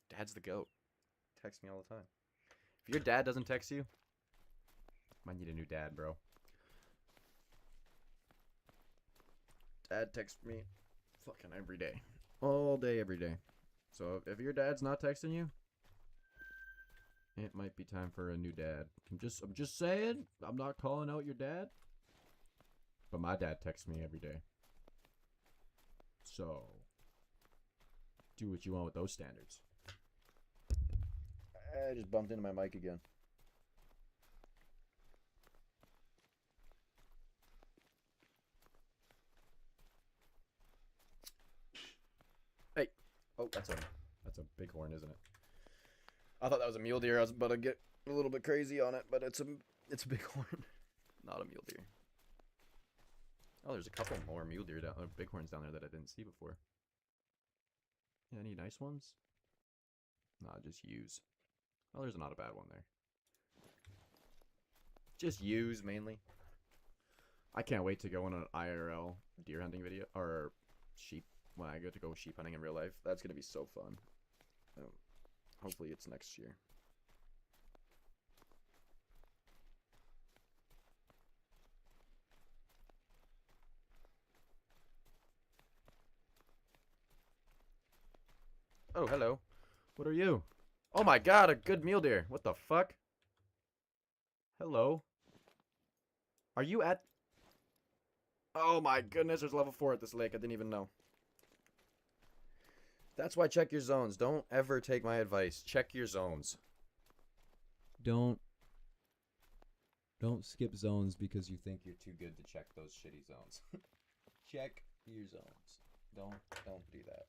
Dad's the GOAT. Texts me all the time. If your dad doesn't text you, might need a new dad, bro. Dad texts me fucking every day. All day, every day. So if your dad's not texting you, it might be time for a new dad. I'm just saying. I'm not calling out your dad. But my dad texts me every day. So do what you want with those standards. I just bumped into my mic again. Hey. Oh, that's a bighorn, isn't it? I thought that was a mule deer. I was about to get a little bit crazy on it, but it's a bighorn, not a mule deer. Oh, there's a couple more mule deer bighorns down there that I didn't see before. Yeah, any nice ones? Nah, just ewes. Oh, there's not a bad one there. Just ewes mainly. I can't wait to go on an IRL deer hunting video or sheep when I get to go sheep hunting in real life. That's gonna be so fun. Hopefully it's next year. Oh, hello. What are you? Oh my god, a good mule deer. What the fuck? Hello. Are you at... Oh my goodness, there's level 4 at this lake. I didn't even know. That's why check your zones. Don't ever take my advice. Check your zones. Don't skip zones because you think you're too good to check those shitty zones. Check your zones. Don't do that.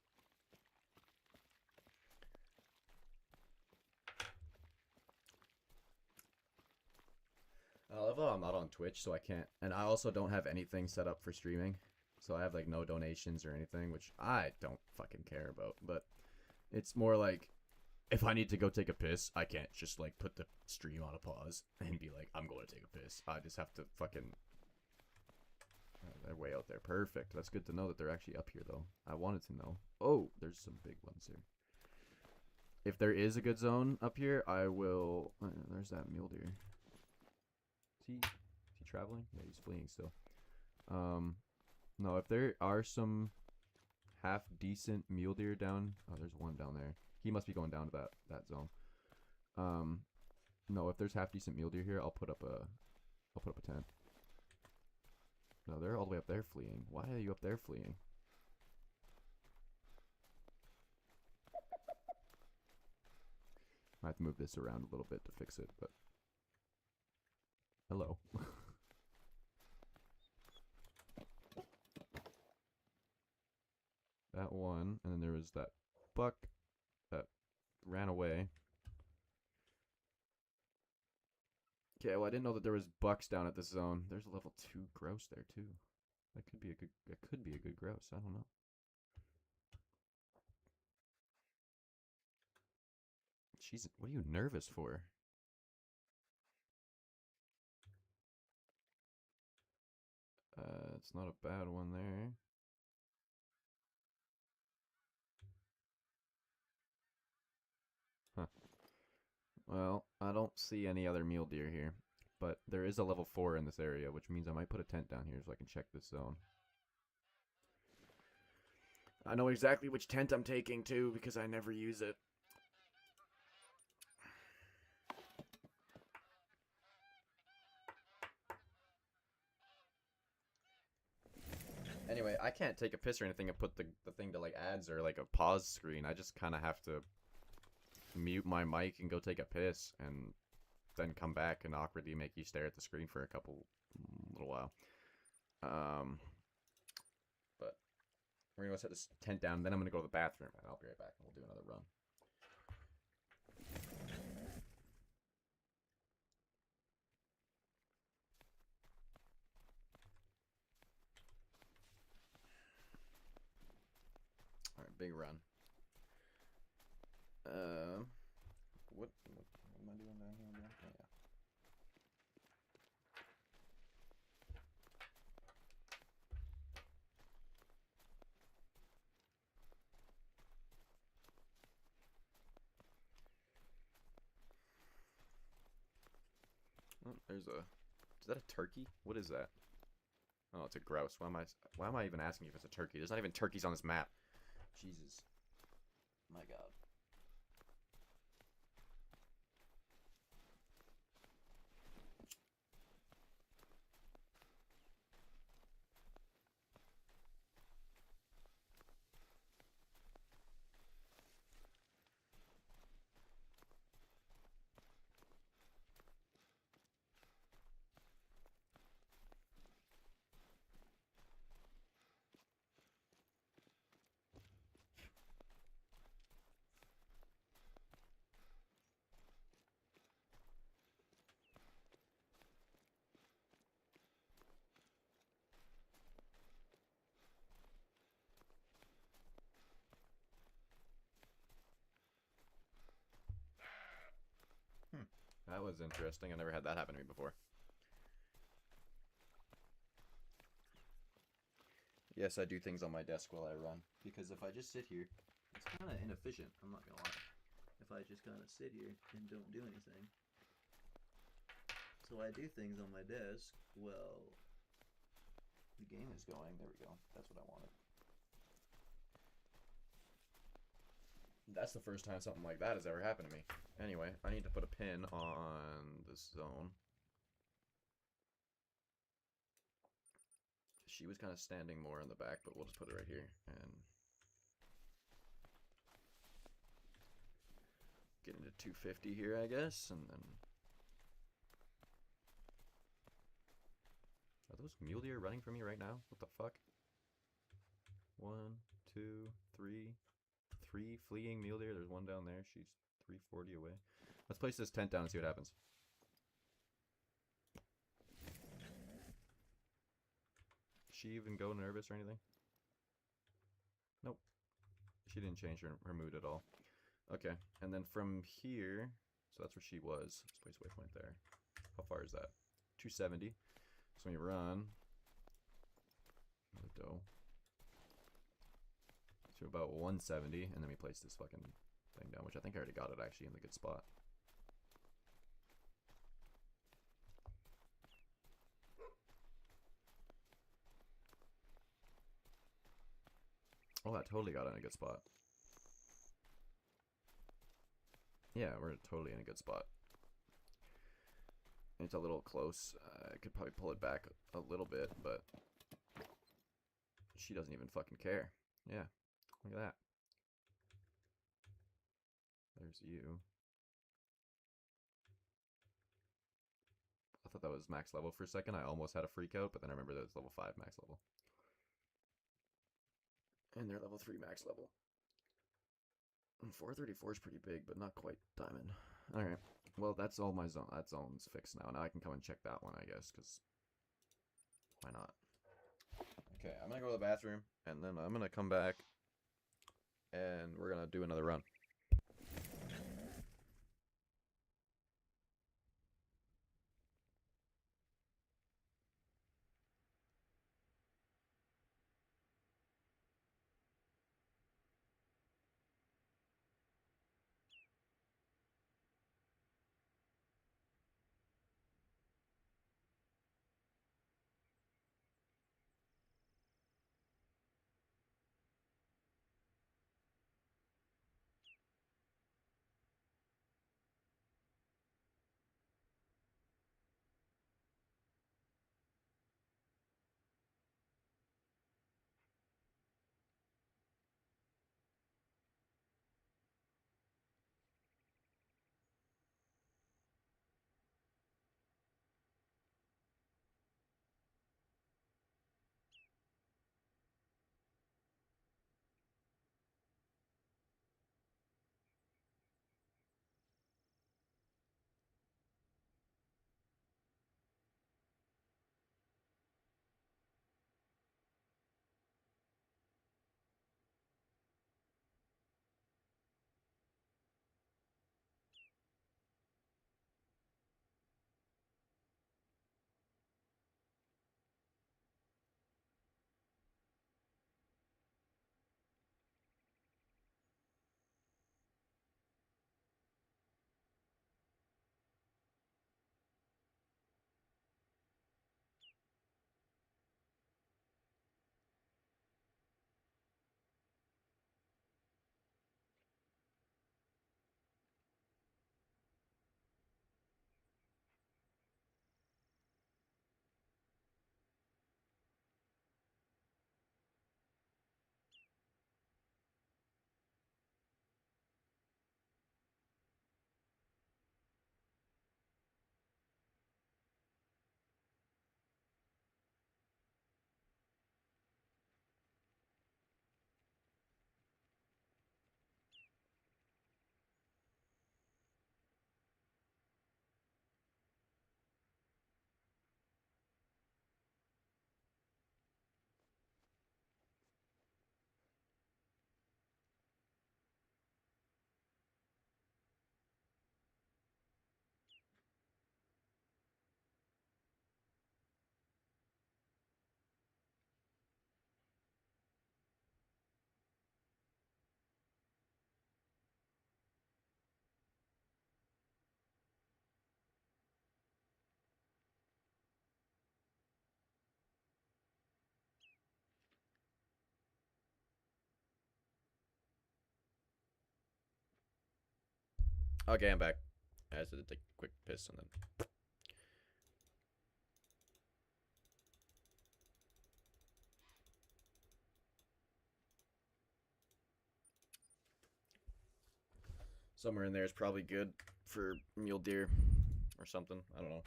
I love how I'm not on Twitch, so I can't. And I also don't have anything set up for streaming. So I have like no donations or anything, which I don't fucking care about. But it's more like, if I need to go take a piss, I can't just like put the stream on a pause and be like, I'm going to take a piss. I just have to fucking... they're way out there. Perfect. That's good to know that they're actually up here, though. I wanted to know. Oh, there's some big ones here. If there is a good zone up here, I will... there's that mule deer. Is he traveling? Yeah, he's fleeing still. No, if there are some half decent mule deer down... Oh, there's one down there. He must be going down to that zone. No, if there's half decent mule deer here, I'll put up a tent. No, they're all the way up there fleeing. Why are you up there fleeing? I have to move this around a little bit to fix it, but... Hello. That one, and then there was that buck that ran away. Okay, well I didn't know that there was bucks down at this zone. There's a level 2 grouse there too. That could be a good grouse. I don't know. Jeez, what are you nervous for? It's not a bad one there. Huh. Well, I don't see any other mule deer here, but there is a level 4 in this area, which means I might put a tent down here so I can check this zone. I know exactly which tent I'm taking too because I never use it. Anyway, I can't take a piss or anything and put the thing to like ads or like a pause screen. I just kind of have to mute my mic and go take a piss and then come back and awkwardly make you stare at the screen for a little while. But we're gonna go set this tent down, then I'm gonna go to the bathroom and I'll be right back and we'll do another run. Alright, big run. What am I doing down here again? Oh, yeah. Oh, there's a... Is that a turkey? What is that? Oh, it's a grouse. Why am I even asking if it's a turkey? There's not even turkeys on this map. Jesus. My God. That was interesting. I never had that happen to me before. Yes, I do things on my desk while I run. Because if I just sit here, it's kind of inefficient. I'm not going to lie. If I just kind of sit here and don't do anything. So I do things on my desk. Well, the game is going. There we go. That's what I wanted. That's the first time something like that has ever happened to me. Anyway, I need to put a pin on this zone. She was kind of standing more in the back, but we'll just put it right here. And get into 250 here, I guess, and then... Are those mule deer running from me right now? What the fuck? 1, 2, 3... 3 fleeing mule deer. There's one down there. She's 340 away. Let's place this tent down and see what happens. Did she even go nervous or anything? Nope. She didn't change her mood at all. Okay, and then from here, so that's where she was. Let's place waypoint there. How far is that? 270. So when you run, dough. To about 170, and then we place this fucking thing down, which I think I already got it actually in the good spot. Oh, I totally got it in a good spot. Yeah, we're totally in a good spot. It's a little close. I could probably pull it back a little bit, but she doesn't even fucking care. Yeah. Look at that. There's you. thought that was max level for a second. I almost had a freak out, but then I remember that was level 5 max level. And they're level 3 max level. And 434 is pretty big, but not quite diamond. Alright, well, that's all my zone. That zone's fixed now. Now I can come and check that one, I guess, because why not? Okay, I'm going to go to the bathroom, and then I'm going to come back, and we're going to do another run. Okay, I'm back. I just had to take a quick piss and then... Somewhere in there is probably good for mule deer or something. I don't know.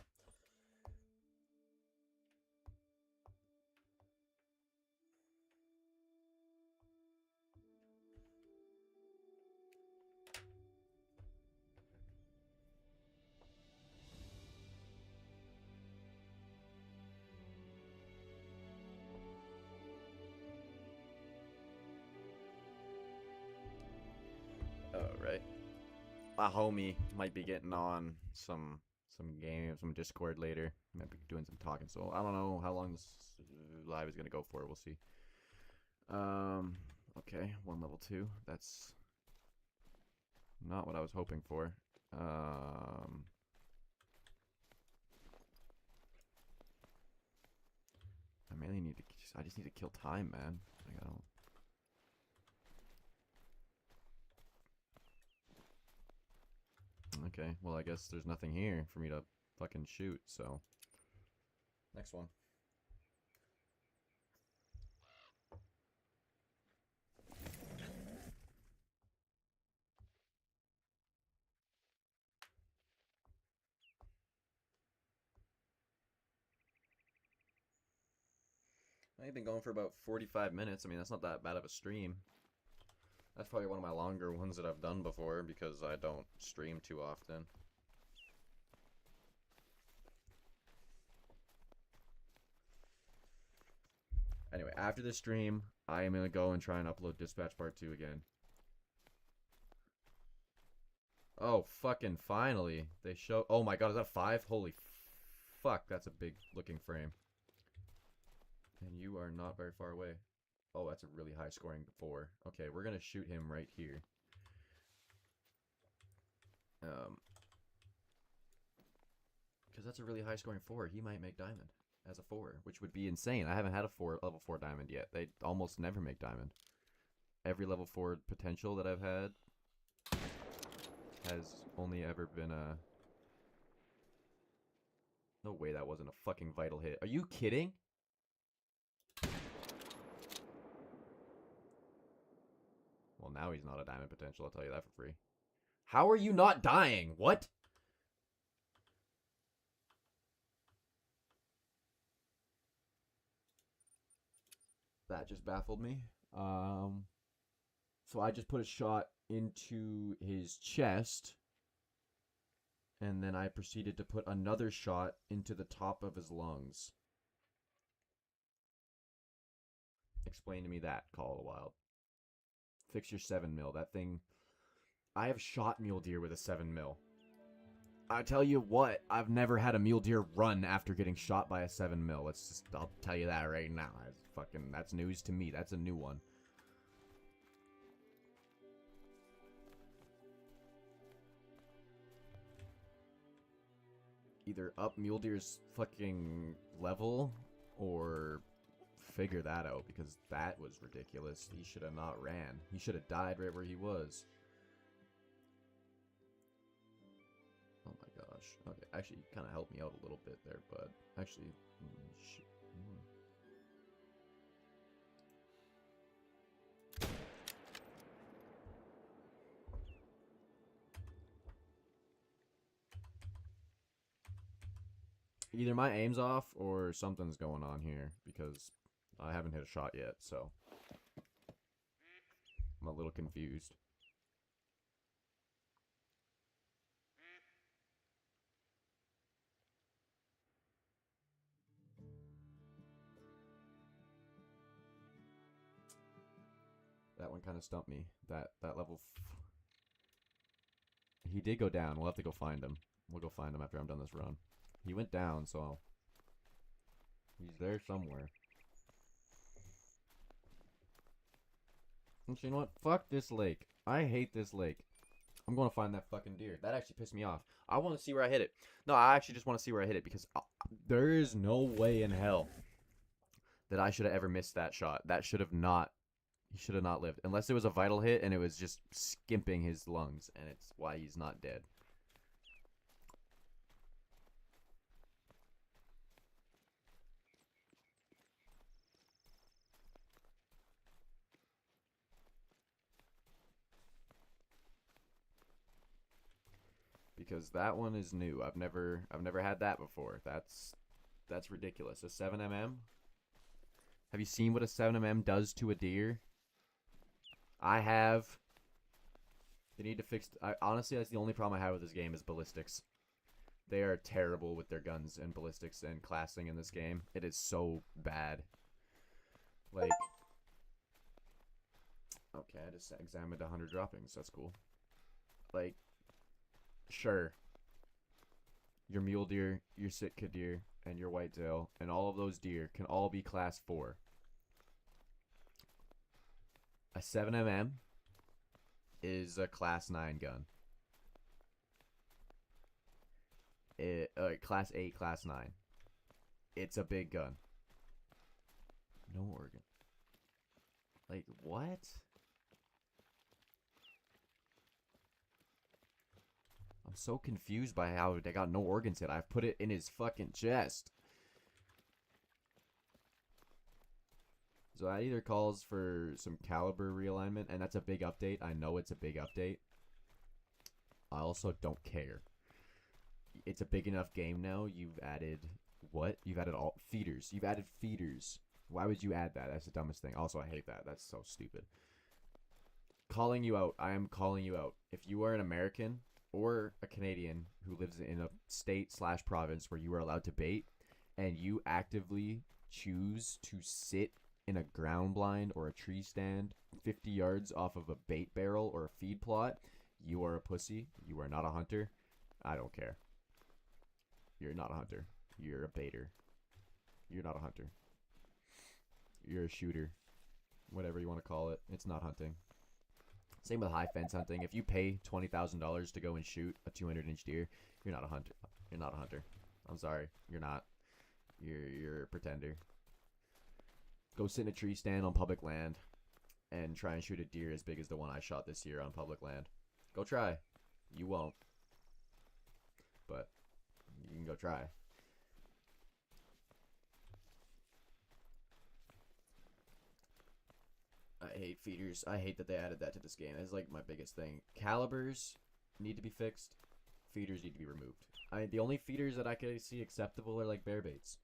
Alright. My homie might be getting on some game, some Discord later. Might be doing some talking, so I don't know how long this live is gonna go for. We'll see. Okay, 1 level 2. That's not what I was hoping for. I mainly need to. I just need to kill time, man. Like, I don't. Okay, well, I guess there's nothing here for me to fucking shoot, so. Next one. I've been going for about 45 minutes. I mean, that's not that bad of a stream. That's probably one of my longer ones that I've done before because I don't stream too often. Anyway, after the stream, I am going to go and try and upload Dispatch Part 2 again. Oh, fucking finally. They show... Oh my god, is that 5? Holy fuck, that's a big looking frame. And you are not very far away. Oh, that's a really high scoring 4. Okay, we're going to shoot him right here. Because that's a really high scoring 4. He might make diamond as a 4, which would be insane. I haven't had a level 4 diamond yet. They almost never make diamond. Every level 4 potential that I've had has only ever been a... No way that wasn't a fucking vital hit. Are you kidding? Well, now he's not a diamond potential, I'll tell you that for free. How are you not dying? What? That just baffled me. So I just put a shot into his chest, and then I proceeded to put another shot into the top of his lungs. Explain to me that, Call of the Wild. Fix your 7mm. That thing... I have shot mule deer with a 7mm. I tell you what, I've never had a mule deer run after getting shot by a 7mm. I'll tell you that right now. That's news to me. That's a new one. Either up mule deer's fucking level or figure that out, because that was ridiculous. He should have not ran. He should have died right where he was. Oh my gosh. Okay, actually, you kind of helped me out a little bit there, but actually, either my aim's off or something's going on here, because I haven't hit a shot yet, so I'm a little confused. That one kind of stumped me. That level... He did go down. We'll have to go find him. We'll go find him after I'm done this run. He went down, so... He's there somewhere. And you know what? Fuck this lake. I hate this lake. I'm going to find that fucking deer. That actually pissed me off. I want to see where I hit it. No, I actually just want to see where I hit it, because there is no way in hell that I should have ever missed that shot. That should have not... He should have not lived. Unless it was a vital hit and it was just skimping his lungs, and it's why he's not dead. Because that one is new. I've never had that before. That's ridiculous. A 7mm? Have you seen what a 7mm does to a deer? I have. They need to fix... honestly, that's the only problem I have with this game is ballistics. They are terrible with their guns and ballistics and classing in this game. It is so bad. Like... Okay, I just examined 100 droppings. That's cool. Like... Sure. Your mule deer, your Sitka deer, and your whitetail, and all of those deer can all be class 4. A 7mm is a class 9 gun. Class 8, class 9. It's a big gun. No organ. Like, what? I'm so confused by how they got no organs hit. I've put it in his fucking chest. So that either calls for some caliber realignment, and that's a big update. I know it's a big update. I also don't care. It's a big enough game now. You've added... What? You've added all... Feeders. You've added feeders Why would you add that? That's the dumbest thing. Also, I hate that. That's so stupid. Calling you out. I am calling you out. If you are an American or a Canadian who lives in a state/province where you are allowed to bait, and you actively choose to sit in a ground blind or a tree stand 50 yards off of a bait barrel or a feed plot, you are a pussy. You are not a hunter. I don't care. You're not a hunter. You're a baiter. You're not a hunter. You're a shooter. Whatever you want to call it. It's not hunting. Same with high fence hunting. If you pay $20,000 to go and shoot a 200-inch deer, you're not a hunter. You're not a hunter. I'm sorry. You're not. You're a pretender. Go sit in a tree stand on public land and try and shoot a deer as big as the one I shot this year on public land. Go try. You won't. But you can go try. I hate feeders. I hate that they added that to this game. It's like my biggest thing. Calibers need to be fixed. Feeders need to be removed. The only feeders that I could see acceptable are like bear baits.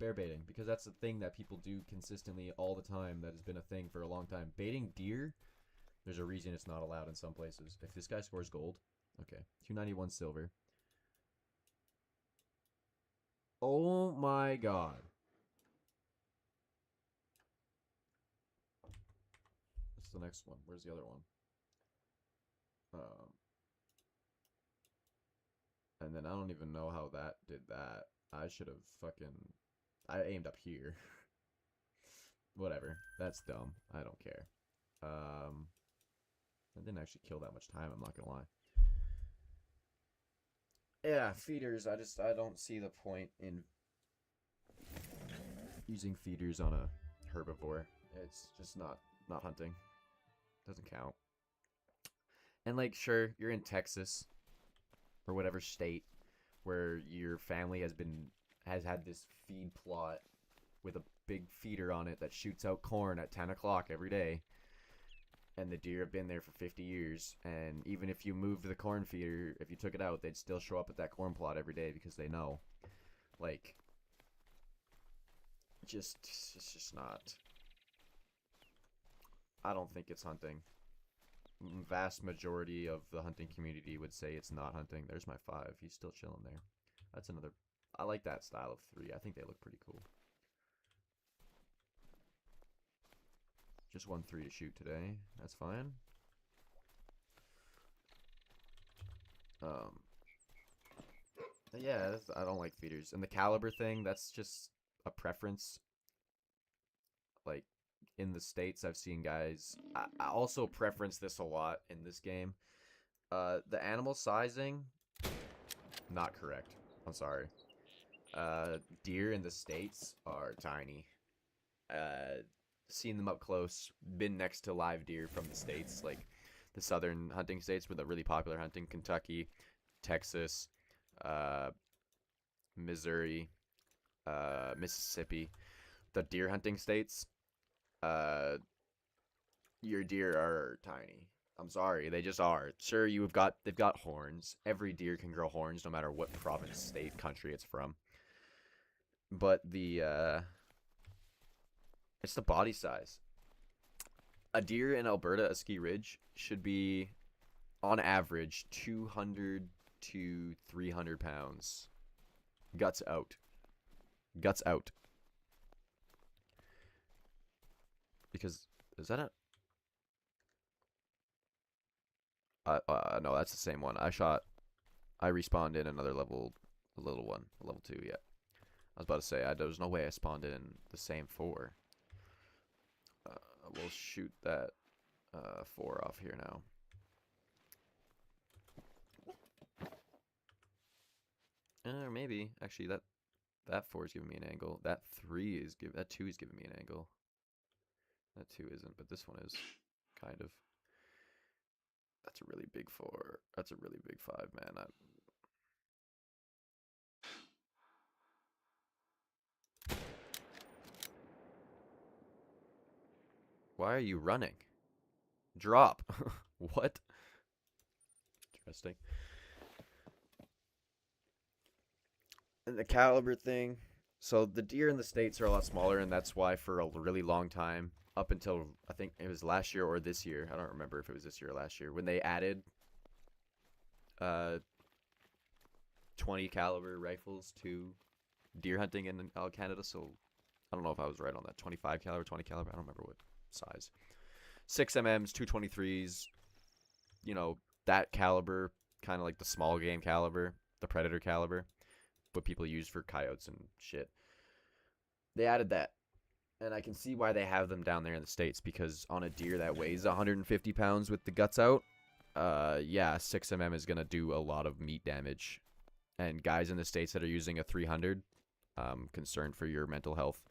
Bear baiting, because that's the thing that people do consistently all the time. That has been a thing for a long time. Baiting deer, there's a reason it's not allowed in some places. If this guy scores gold, okay, 291 silver. Oh my god. What's the next one? Where's the other one? And then I don't even know how that did that. I should have fucking... I aimed up here. Whatever. That's dumb. I don't care. I didn't actually kill that much time, I'm not gonna lie. Yeah, feeders, I don't see the point in using feeders on a herbivore. It's just not hunting. Doesn't count. And like, sure, you're in Texas or whatever state where your family has had this feed plot with a big feeder on it that shoots out corn at 10 o'clock every day, and the deer have been there for 50 years, and even if you moved the corn feeder, if you took it out, they'd still show up at that corn plot every day because they know. Like, it's just not. I don't think it's hunting. Vast majority of the hunting community would say it's not hunting. There's my 5. He's still chilling there. That's another. I like that style of 3. I think they look pretty cool. Just 1 3 to shoot today. That's fine. Yeah, I don't like feeders. And the caliber thing, that's just a preference. Like, in the States, I've seen guys... I also preference this a lot in this game. The animal sizing, not correct. I'm sorry. Deer in the States are tiny. Seen them up close. Been next to live deer from the States, like the southern hunting states where the really popular hunting. Kentucky, Texas, Missouri, Mississippi. The deer hunting states, your deer are tiny. I'm sorry, they just are. Sure, they've got horns. Every deer can grow horns no matter what province, state, country it's from. But it's the body size. A deer in Alberta, a ski ridge, should be, on average, 200 to 300 pounds. Guts out. Guts out. Because, is that no, that's the same one. I respawned in another level, a little one, a level 2, yeah. I was about to say, there's no way I spawned in the same 4. We'll shoot that 4 off here now. Or maybe, actually, that 4 is giving me an angle. That 2 is giving me an angle. That 2 isn't, but this one is, kind of. That's a really big 4. That's a really big 5, man. Why are you running? Drop. What? Interesting. And the caliber thing, So the deer in the States are a lot smaller, and that's why for a really long time, up until I think it was last year or this year, I don't remember if it was this year or last year, when they added uh 20 caliber rifles to deer hunting in Canada. So I don't know if I was right on that. 25 caliber, 20 caliber, I don't remember what size. 6 MMs, 223s, you know, that caliber, kind of like the small game caliber, the predator caliber, what people use for coyotes and shit. They added that. And I can see why they have them down there in the States, because on a deer that weighs 150 pounds with the guts out, yeah, 6 mm is going to do a lot of meat damage. And guys in the States that are using a 300, concerned for your mental health.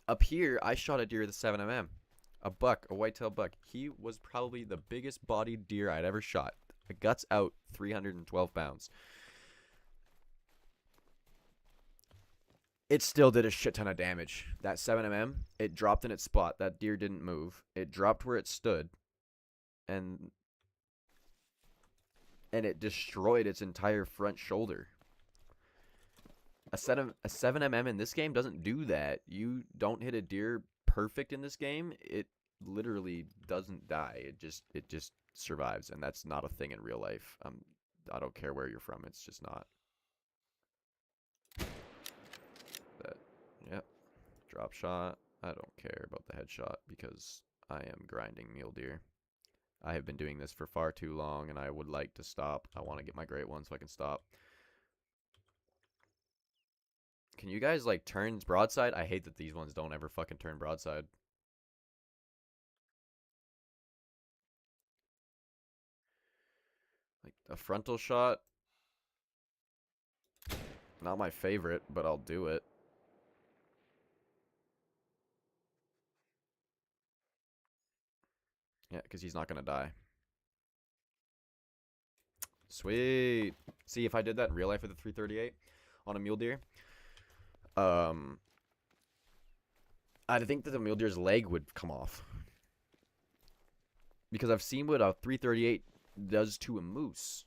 Up here, I shot a deer with a 7 mm. A buck, a whitetail buck. He was probably the biggest bodied deer I'd ever shot. The guts out, 312 pounds. It still did a shit ton of damage. That 7 mm, it dropped in its spot. That deer didn't move. It dropped where it stood, and it destroyed its entire front shoulder. A 7 mm in this game doesn't do that. You don't hit a deer perfect in this game, it literally doesn't die. It just survives, and that's not a thing in real life. I don't care where you're from. It's just not. That, yep. Drop shot. I don't care about the headshot because I am grinding mule deer. I have been doing this for far too long, and I would like to stop. I want to get my great one so I can stop. Can you guys, like, turn broadside? I hate that these ones don't ever fucking turn broadside. Like, a frontal shot. Not my favorite, but I'll do it. Yeah, because he's not going to die. Sweet. See, if I did that in real life with a 338 on a mule deer, I think that the mule deer's leg would come off. Because I've seen what a 338 does to a moose.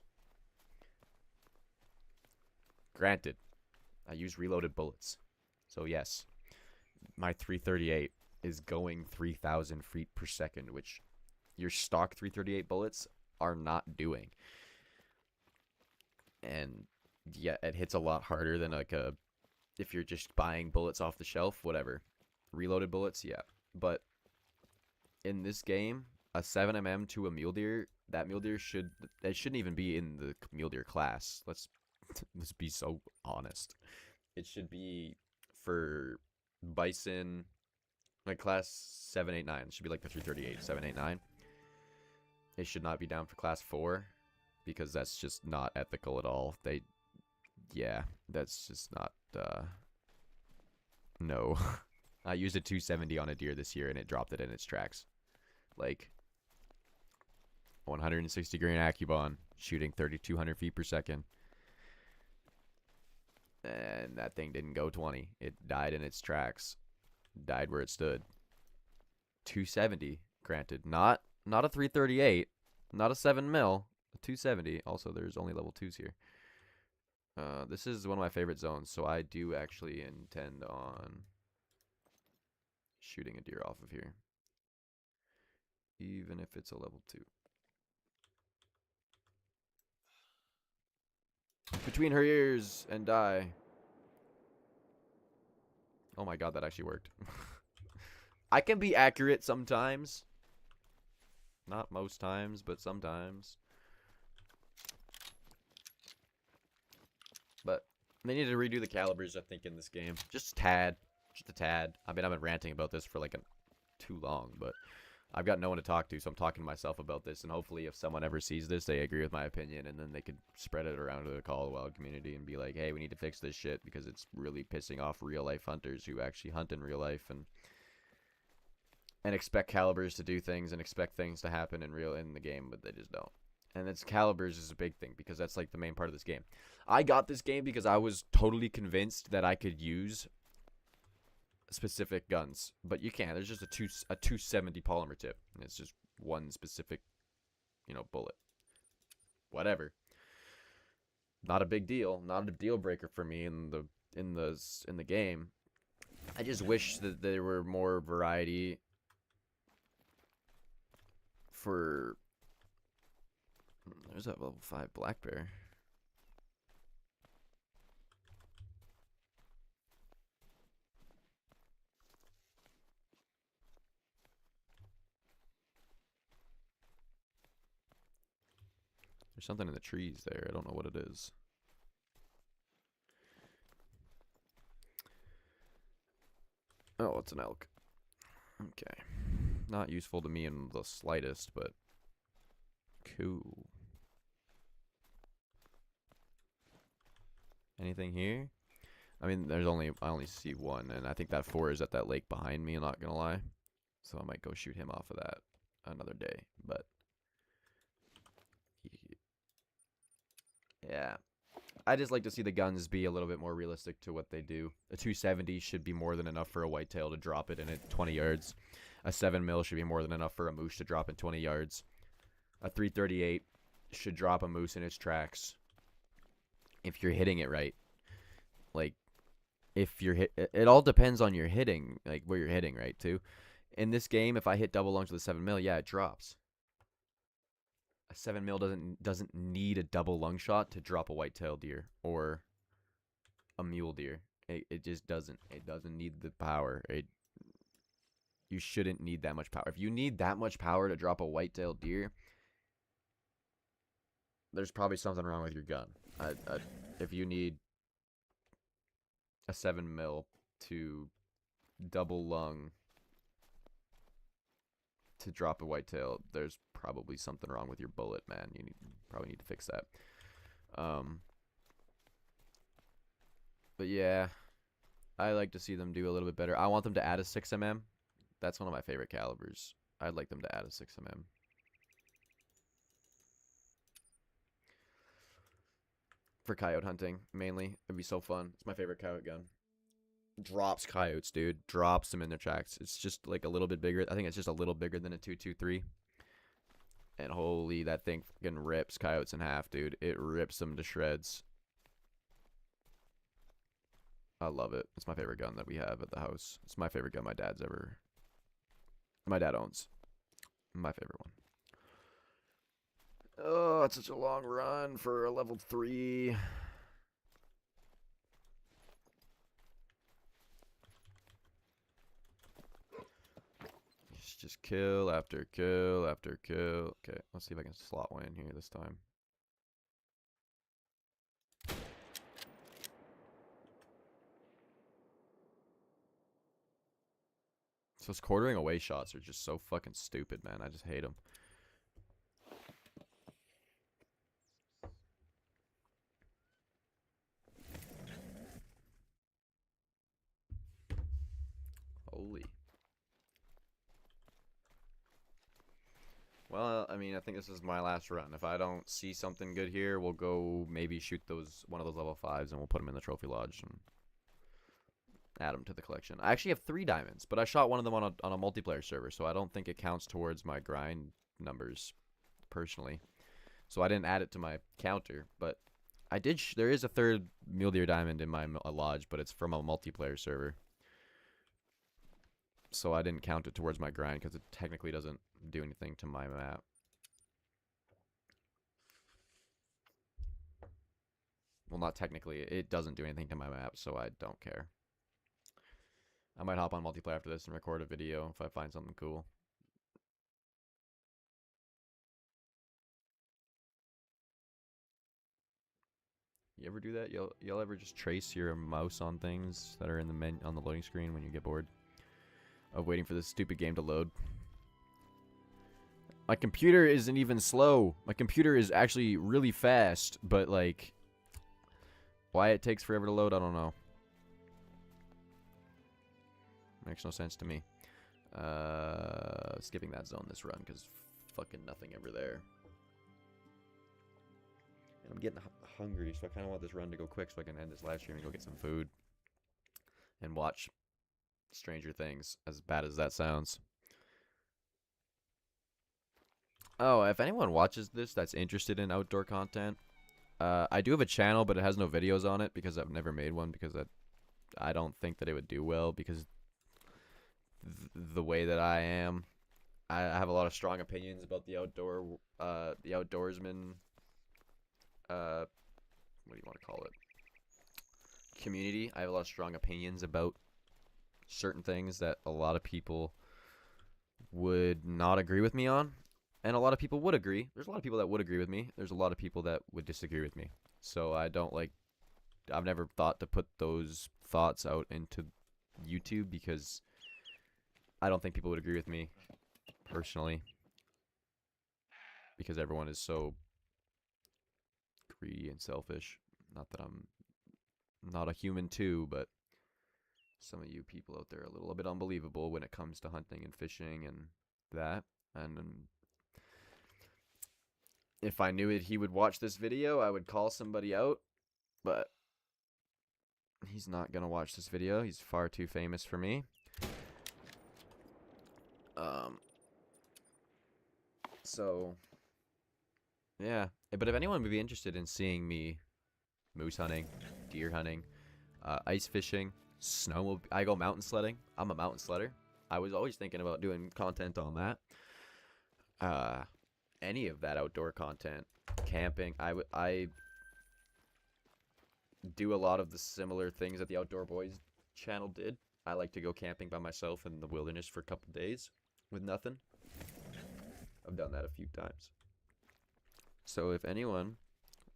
Granted, I use reloaded bullets. So yes, my 338 is going 3,000 feet per second, which your stock 338 bullets are not doing. And yeah, it hits a lot harder than like if you're just buying bullets off the shelf, whatever. Reloaded bullets, yeah. But in this game, a 7 mm to a mule deer, that mule deer shouldn't even be in the mule deer class. Let's be so honest. It should be for bison, like class 789. It should be like the 338, 789. It should not be down for class 4 because that's just not ethical at all. Yeah, that's just not, no. I used a 270 on a deer this year and it dropped it in its tracks. Like, 160 grain Accubon, shooting 3,200 feet per second. And that thing didn't go 20. It died in its tracks. Died where it stood. 270, granted. Not a 338. Not a 7 mm. A 270. Also, there's only level 2s here. This is one of my favorite zones, so I do actually intend on shooting a deer off of here. Even if it's a level 2. Between her ears and die. Oh my god, that actually worked. I can be accurate sometimes. Not most times, but sometimes. But they need to redo the calibers, I think, in this game. Just a tad. Just a tad. I mean, I've been ranting about this for like too long, but I've got no one to talk to, so I'm talking to myself about this, and hopefully if someone ever sees this, they agree with my opinion, and then they could spread it around to the Call of the Wild community and be like, hey, we need to fix this shit because it's really pissing off real-life hunters who actually hunt in real life and expect calibers to do things and expect things to happen in the game, but they just don't. And it's calibers is a big thing because that's like the main part of this game. I got this game because I was totally convinced that I could use specific guns, but you can't. There's just a 270 polymer tip, and it's just one specific, bullet. Whatever. Not a big deal. Not a deal breaker for me in the game. I just wish that there were more variety for. There's that level 5 black bear. There's something in the trees there. I don't know what it is. Oh, it's an elk. Okay. Not useful to me in the slightest, but cool. Anything here? I mean, I only see one, and I think that 4 is at that lake behind me, I'm not gonna lie. So I might go shoot him off of that another day, but yeah. I just like to see the guns be a little bit more realistic to what they do. A 270 should be more than enough for a whitetail to drop it in at 20 yards. A 7mm should be more than enough for a moose to drop in 20 yards. A 338 should drop a moose in its tracks if you're hitting it right. Like, if you're it all depends on your hitting, like where you're hitting, right, too. In this game, if I hit double lungs with a 7mm, yeah, it drops. A 7mm doesn't need a double lung shot to drop a whitetail deer or a mule deer. It just doesn't. It doesn't need the power. You shouldn't need that much power. If you need that much power to drop a whitetail deer, there's probably something wrong with your gun. If you need a 7mm to double lung to drop a whitetail, there's probably something wrong with your bullet, man. You probably need to fix that. But yeah, I like to see them do a little bit better. I want them to add a 6mm. That's one of my favorite calibers. I'd like them to add a 6mm. For coyote hunting, mainly. It'd be so fun. It's my favorite coyote gun. Drops coyotes, dude. Drops them in their tracks. It's just like a little bit bigger. I think it's just a little bigger than a 223. And holy, that thing fucking rips coyotes in half, dude. It rips them to shreds. I love it. It's my favorite gun that we have at the house. It's my favorite gun my dad owns. My favorite one. Oh, it's such a long run for a level 3. Just kill after kill after kill. Okay, let's see if I can slot one in here this time. So those quartering away shots are just so fucking stupid, man. I just hate them. Holy. Well, I mean, I think this is my last run. If I don't see something good here, we'll go maybe shoot one of those level 5s, and we'll put them in the trophy lodge and add them to the collection. I actually have 3 diamonds, but I shot one of them on a multiplayer server, so I don't think it counts towards my grind numbers, personally. So I didn't add it to my counter, but I did. There is a 3rd mule deer diamond in my lodge, but it's from a multiplayer server. So I didn't count it towards my grind because it technically doesn't do anything to my map. Well, not technically. It doesn't do anything to my map, so I don't care. I might hop on multiplayer after this and record a video if I find something cool. You ever do that? Y'all ever just trace your mouse on things that are in the on the loading screen when you get bored of waiting for this stupid game to load? My computer isn't even slow. My computer is actually really fast, but like, why it takes forever to load, I don't know. Makes no sense to me. Skipping that zone this run because fucking nothing ever there. And I'm getting hungry, so I kind of want this run to go quick so I can end this live stream and go get some food and watch Stranger Things, as bad as that sounds. Oh, if anyone watches this that's interested in outdoor content, I do have a channel, but it has no videos on it because I've never made one because I don't think that it would do well because the way that I am. I have a lot of strong opinions about the outdoorsman, what do you want to call it? Community. I have a lot of strong opinions about certain things that a lot of people would not agree with me on, and a lot of people would agree. There's a lot of people that would agree with me. There's a lot of people that would disagree with me. So I've never thought to put those thoughts out into YouTube because I don't think people would agree with me personally because everyone is so greedy and selfish. Not that I'm not a human too, but some of you people out there are a little bit unbelievable when it comes to hunting and fishing and that. And if I knew he would watch this video, I would call somebody out, but he's not gonna watch this video. He's far too famous for me. So yeah, but if anyone would be interested in seeing me moose hunting, deer hunting, ice fishing, I go mountain sledding. I'm a mountain sledder. I was always thinking about doing content on that. Any of that outdoor content, camping. I do a lot of the similar things that the Outdoor Boys channel did. I like to go camping by myself in the wilderness for a couple days with nothing. I've done that a few times. So if anyone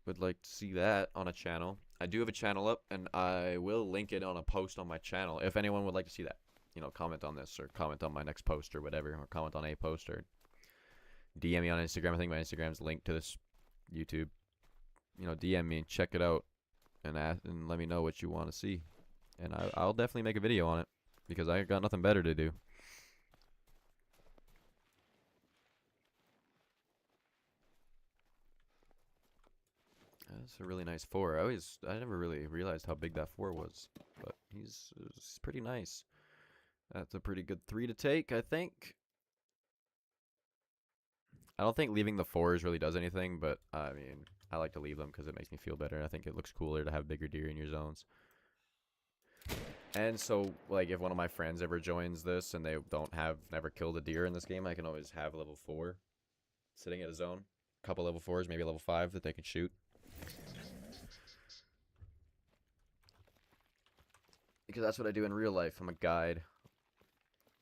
would like to see that on a channel, I do have a channel up, and I will link it on a post on my channel. If anyone would like to see that, comment on this, or comment on my next post, or whatever, or comment on a post, or DM me on Instagram. I think my Instagram's linked to this YouTube. DM me, check it out, and let me know what you want to see, and I'll definitely make a video on it because I got nothing better to do. That's a really nice 4. I never really realized how big that 4 was, but he's pretty nice. That's a pretty good 3 to take, I think. I don't think leaving the 4s really does anything, but I mean, I like to leave them because it makes me feel better. I think it looks cooler to have bigger deer in your zones. And so, like, if one of my friends ever joins this and they never killed a deer in this game, I can always have a level 4 sitting at a zone. A couple level 4s, maybe a level 5 that they can shoot. Because that's what I do in real life. I'm a guide,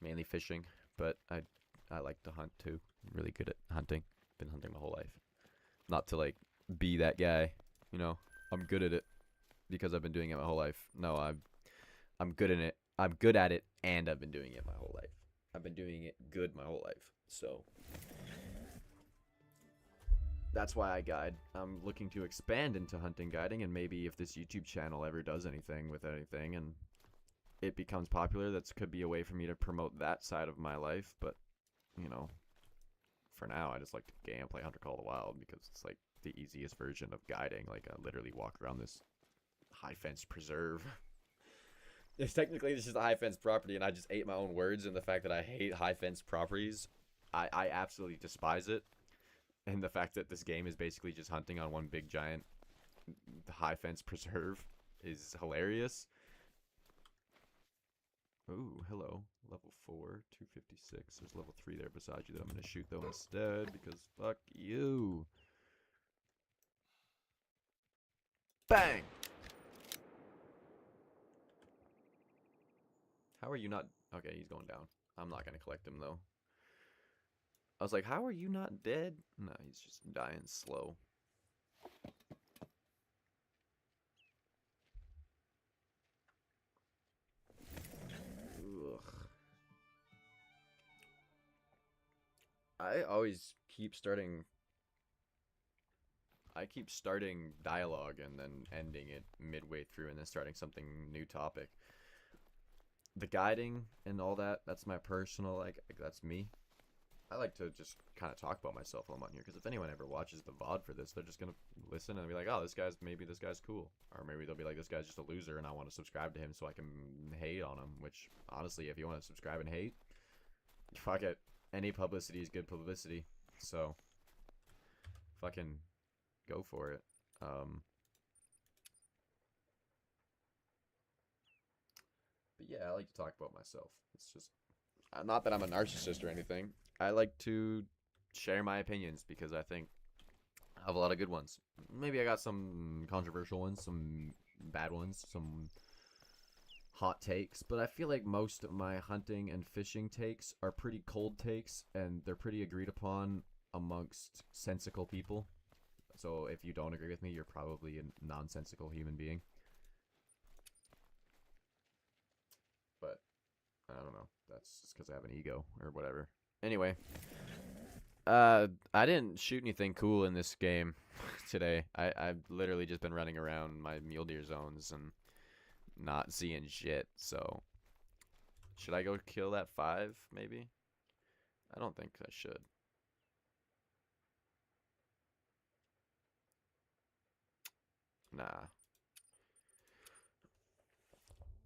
mainly fishing, but I like to hunt too. I'm really good at hunting. Been hunting my whole life. Not to like be that guy, I'm good at it because I've been doing it my whole life. No, I'm good at it. I'm good at it, and I've been doing it my whole life. I've been doing it good my whole life. So that's why I guide. I'm looking to expand into hunting guiding, and maybe if this YouTube channel ever does anything with anything and it becomes popular, that could be a way for me to promote that side of my life. But for now, I just like to game, play Hunter Call of the Wild because it's like the easiest version of guiding. Like, I literally walk around this high fence preserve. It's technically this is a high fence property, and I just ate my own words. And the fact that I hate high fence properties, I absolutely despise it. And the fact that this game is basically just hunting on one big giant high fence preserve is hilarious. Ooh, hello. Level 4, 256. There's level 3 there beside you that I'm going to shoot, though, instead, because fuck you. Bang! How are you not... Okay, he's going down. I'm not going to collect him, though. I was like, how are you not dead? No, he's just dying slow. Ugh. I always keep starting dialogue and then ending it midway through and then starting something new topic. The guiding and all that, that's my personal, like that's me. I like to just kind of talk about myself while I'm on here, because if anyone ever watches the VOD for this, they're just going to listen and be like, oh, maybe this guy's cool. Or maybe they'll be like, this guy's just a loser and I want to subscribe to him so I can hate on him, which, honestly, if you want to subscribe and hate, fuck it. Any publicity is good publicity. So, fucking go for it. But yeah, I like to talk about myself. It's just not that I'm a narcissist or anything. I like to share my opinions because I think I have a lot of good ones. Maybe I got some controversial ones, some bad ones, some hot takes, but I feel like most of my hunting and fishing takes are pretty cold takes, and they're pretty agreed upon amongst sensical people. So if you don't agree with me, you're probably a nonsensical human being. But I don't know. That's just because I have an ego or whatever. Anyway, I didn't shoot anything cool in this game today. I've literally just been running around my mule deer zones and not seeing shit. So should I go kill that 5? Maybe. I don't think I should. Nah.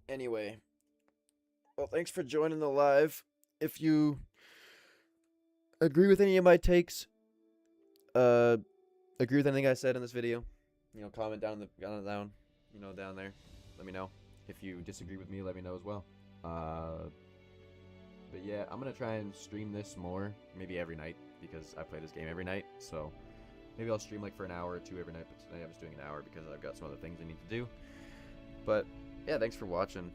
Anyway, well, thanks for joining the live. If you agree with any of my takes, agree with anything I said in this video, comment down down there. Let me know. If you disagree with me, let me know as well. But yeah, I'm gonna try and stream this more, maybe every night, because I play this game every night. So maybe I'll stream like for an hour or 2 every night. But today I'm just doing an hour because I've got some other things I need to do. But yeah, thanks for watching.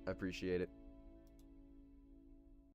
I appreciate it.